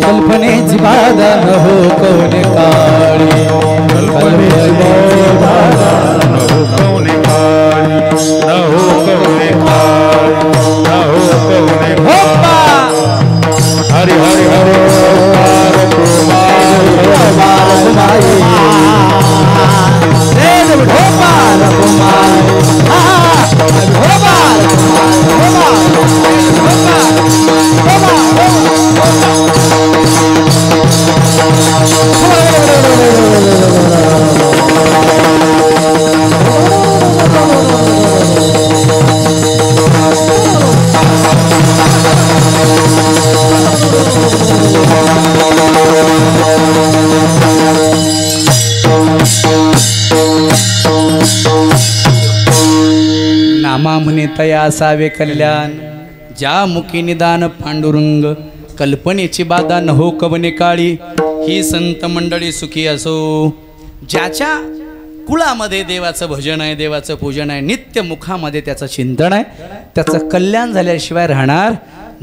कल्पनेची बाधा न हो कोणी काळी कल्पनेची बाधा न हो कवने काळी न हो कवने काळी न हो कवने हरि हरि हरि नामा म्हणे तया असावे कल्याण ज्या मुखी निदान पांडुरंग कल्पनेची बाधा न हो कवने काळी ही संत मंडळी सुखी असो ज्याच्या कुळामध्ये देवाचं भजन आहे देवाचं पूजन आहे नित्य मुखामध्ये त्याचं चिंतन आहे त्याचं कल्याण झाल्याशिवाय राहणार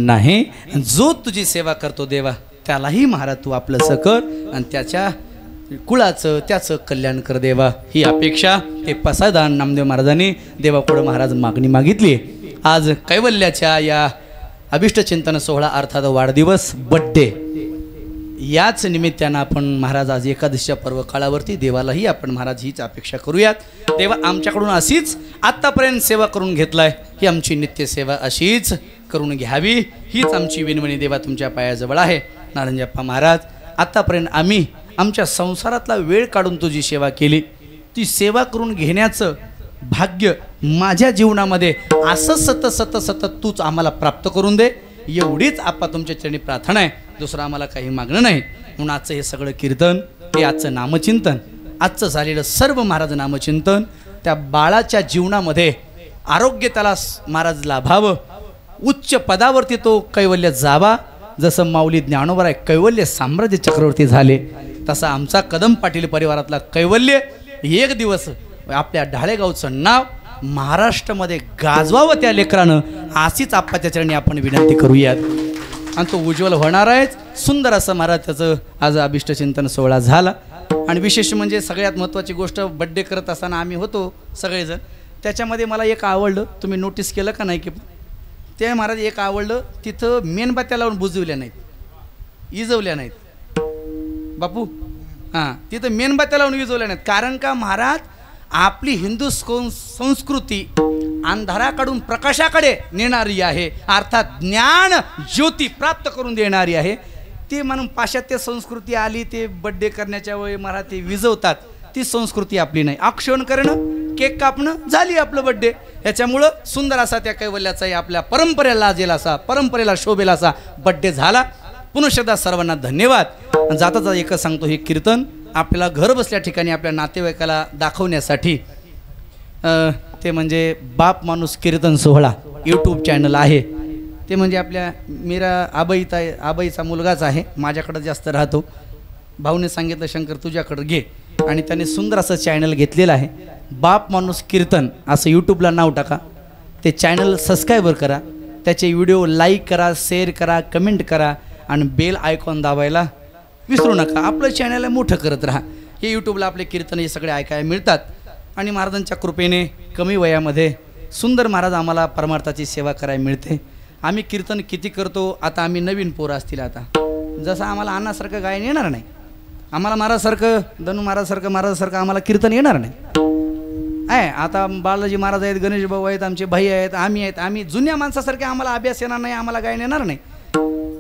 नाही जो तुझी सेवा करतो देवा त्यालाही महाराज तू आपलंसं कर आणि त्याच्या कुळाचं त्याचं कल्याण कर देवा ही अपेक्षा हे पसायदान नामदेव महाराजांनी देवापुढं महाराज मागणी मागितली आज कैवल्याच्या या अभिष्टचिंतन सोहळा अर्थात वाढदिवस बड्डे याच निमित्तानं आपण महाराज आज एकादशीच्या पर्व काळावरती देवालाही आपण महाराज हीच अपेक्षा करूयात देवा आमच्याकडून अशीच आत्तापर्यंत सेवा करून घेतलाय ही आमची नित्य सेवा अशीच करून घ्यावी हीच आमची विनवणी देवा तुमच्या पायाजवळ आहे नारायणजप्पा महाराज आत्तापर्यंत आम्ही आमच्या संसारातला वेळ काढून तुझी सेवा केली ती सेवा करून घेण्याचं भाग्य माझ्या जीवनामध्ये असं सतत तूच आम्हाला प्राप्त करून दे एवढीच आपा तुमच्या चरणी प्रार्थना आहे दुसरं आम्हाला काही मागणं नाही म्हणून आजचं हे सगळं कीर्तन हे आजचं नामचिंतन आजचं झालेलं सर्व महाराज नामचिंतन त्या बाळाच्या जीवनामध्ये आरोग्य त्याला महाराज लाभावं उच्च पदावरती तो कैवल्य जावा जसं माऊली ज्ञानोबा कैवल्य साम्राज्य चक्रवर्ती झाले तसा आमचा कदम पाटील परिवारातला कैवल्य एक दिवस आपल्या ढाळेगावचं नाव महाराष्ट्रामध्ये गाजवावं त्या लेकरानं अशीच आप्पाच्या चरणी आपण विनंती करूयात आणि तो उज्ज्वल होणार आहेच सुंदर असं महाराज त्याचं आज अभिष्टचिंतन सोहळा झाला आणि विशेष म्हणजे सगळ्यात महत्त्वाची गोष्ट बड्डे करत असताना आम्ही होतो सगळेजण त्याच्यामध्ये मला एक आवडलं तुम्ही नोटीस केलं का नाही की ते महाराज एक आवडलं तिथं मेणबत्त्या लावून बुजवल्या नाहीत इजवल्या नाहीत बापू हां तिथं मेणबत्त्या लावून विजवल्या नाहीत कारण का महाराज आपली हिंदू संस्कृती अंधाराकडून प्रकाशाकडे नेणारी आहे अर्थात ज्ञान ज्योती प्राप्त करून देणारी आहे ते म्हणून पाश्चात्य संस्कृती आली ते बड्डे करण्याच्या वेळी महाराज ते विजवतात ती संस्कृती आपली नाही. औक्षण करणं, केक कापणं, झाली आपलं बड्डे. याच्यामुळं सुंदर असा त्या कैवल्याचाही आपल्या परंपरेला लाजेल असा, परंपरेला शोभेल असा बड्डे झाला. पुन्हा एकदा सर्वांना धन्यवाद. जाता जाता एकच सांगतो, हे कीर्तन आपल्याला घर बसल्या ठिकाणी आपल्या नातेवाईकाला दाखवण्यासाठी ते म्हणजे बाप माणूस कीर्तन सोहळा यूट्यूब चॅनल आहे. ते म्हणजे आपल्या मीरा आबाईचा मुलगाच आहे, माझ्याकडं जास्त राहतो. भाऊने सांगितलं शंकर तुझ्याकडं घे, आणि त्याने सुंदर असं चॅनल घेतलेलं आहे. बाप माणूस कीर्तन असं यूट्यूबला नाव टाका. ते चॅनल सबस्क्राईबर करा, त्याचे व्हिडिओ लाईक करा, शेअर करा, कमेंट करा, आणि बेल आयकॉन दाबायला विसरू नका. आपलं चॅनल मोठं करत राहा. हे यूट्यूबला आपले कीर्तन हे सगळे ऐकायला मिळतात. आणि महाराजांच्या कृपेने कमी वयामध्ये सुंदर महाराज आम्हाला परमार्थाची सेवा करायला मिळते. आम्ही कीर्तन किती करतो, आता आम्ही नवीन पोरं असतील. आता जसं आम्हाला अन्नासारखं गायन येणार नाही, आम्हाला महाराजसारखं धनु महाराजसारखं आम्हाला कीर्तन येणार नाही आहे. आता बालाजी महाराज आहेत, गणेश भाऊ आहेत, आमचे भाई आहेत, आम्ही जुन्या माणसासारखे आम्हाला अभ्यास येणार नाही, आम्हाला गायन येणार नाही.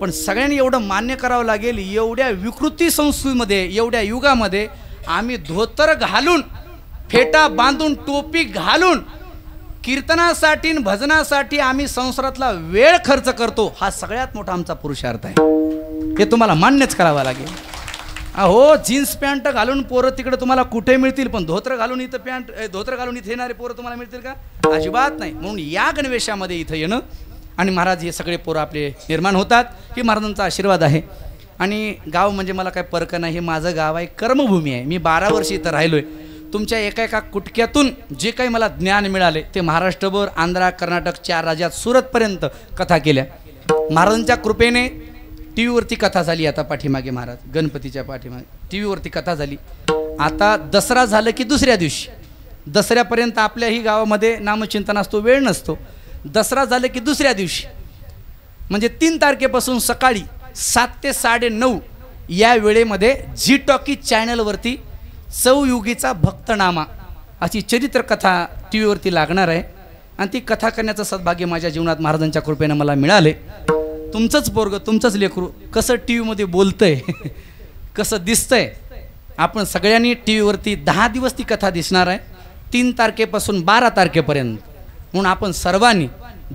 पण सगळ्यांनी एवढं मान्य करावं लागेल, एवढ्या विकृती संस्कृतीमध्ये, एवढ्या युगामध्ये आम्ही धोतर घालून, फेटा बांधून, टोपी घालून कीर्तनासाठी भजनासाठी आम्ही संसारातला वेळ खर्च करतो. हा सगळ्यात मोठा आमचा पुरुषार्थ आहे. हे तुम्हाला मान्यच करावं लागेल. हो, जीन्स पॅन्ट घालून पोरं तिकडे तुम्हाला कुठे मिळतील, पण धोतर घालून इथं येणारे पोरं तुम्हाला मिळतील का? अजिबात नाही. म्हणून या गणवेशामध्ये इथं येणं, आणि महाराज हे सगळे पोरं आपले निर्माण होतात, ही महाराजांचा आशीर्वाद आहे. आणि गाव म्हणजे मला काय परक नाही, हे माझं गाव आहे, कर्मभूमी आहे. मी 12 वर्ष इथं राहिलो आहे. तुमच्या एका कुटक्यातून जे काही मला ज्ञान मिळाले ते महाराष्ट्रभर, आंध्रा, कर्नाटक, 4 राज्यात, सुरतपर्यंत कथा केल्या. महाराजांच्या कृपेने टी व्हीवरती कथा झाली. आता पाठीमागे महाराज गणपतीच्या पाठीमागे टी व्हीवरती कथा झाली. आता दसरा झालं की दुसऱ्या दिवशी, दसऱ्यापर्यंत आपल्याही गावामध्ये नामचिंतन असतो, वेळ नसतो. दसरा झालं की दुसऱ्या दिवशी म्हणजे 3 तारखेपासून सकाळी 7 ते 9:30 या वेळेमध्ये झी टॉकीज चॅनलवरती चौयुगीचा भक्तनामा अशी चरित्रकथा टी व्हीवरती लागणार आहे. आणि ती कथा करण्याचं सद्भाग्य माझ्या जीवनात महाराजांच्या कृपेनं मला मिळाले. तुमचंच पोरगं, तुमचंच लेकरू कसं टी व्हीमध्ये बोलतंय, कसं दिसतंय, आपण सगळ्यांनी टी व्हीवरती 10 दिवस ती कथा दिसणार आहे, 3 तारखेपासून 12 तारखेपर्यंत. म्हणून आपण सर्वांनी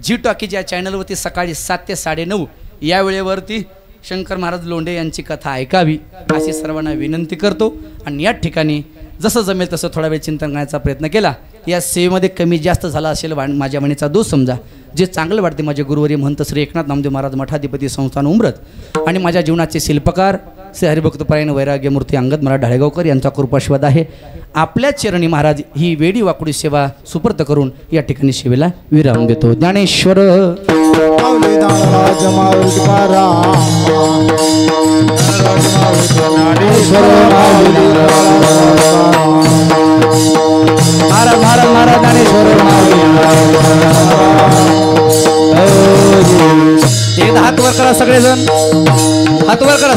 झी टॉकीज या चॅनलवरती सकाळी 7 ते 9:30 या वेळेवरती शंकर महाराज लोंढे यांची कथा ऐकावी अशी सर्वांना विनंती करतो. आणि या ठिकाणी जसं जमेल तसं थोडा वेळ चिंतन करण्याचा प्रयत्न केला. या सेवेमध्ये कमी जास्त झाला असेल माझ्या म्हणीचा दोष समजा. जे चांगलं वाटते माझे गुरुवर्य महंत श्री एकनाथ नामदेव महाराज मठाधिपती संस्थान उमरत आणि माझ्या जीवनाचे शिल्पकार श्री हरिभक्तपरायण वैराग्यमूर्ती अंगद महाराज ढाळेगावकर यांचा कृपाशीर्वाद आहे. आपल्या चरणी महाराज ही वेडी वाकुडी सेवा सुपूर्त करून या ठिकाणी सेवेला विराम देतो. ज्ञानेश्वर महाराज महाराज ज्ञानेश्वर हात वर करा, सगळेजण हात वर करा.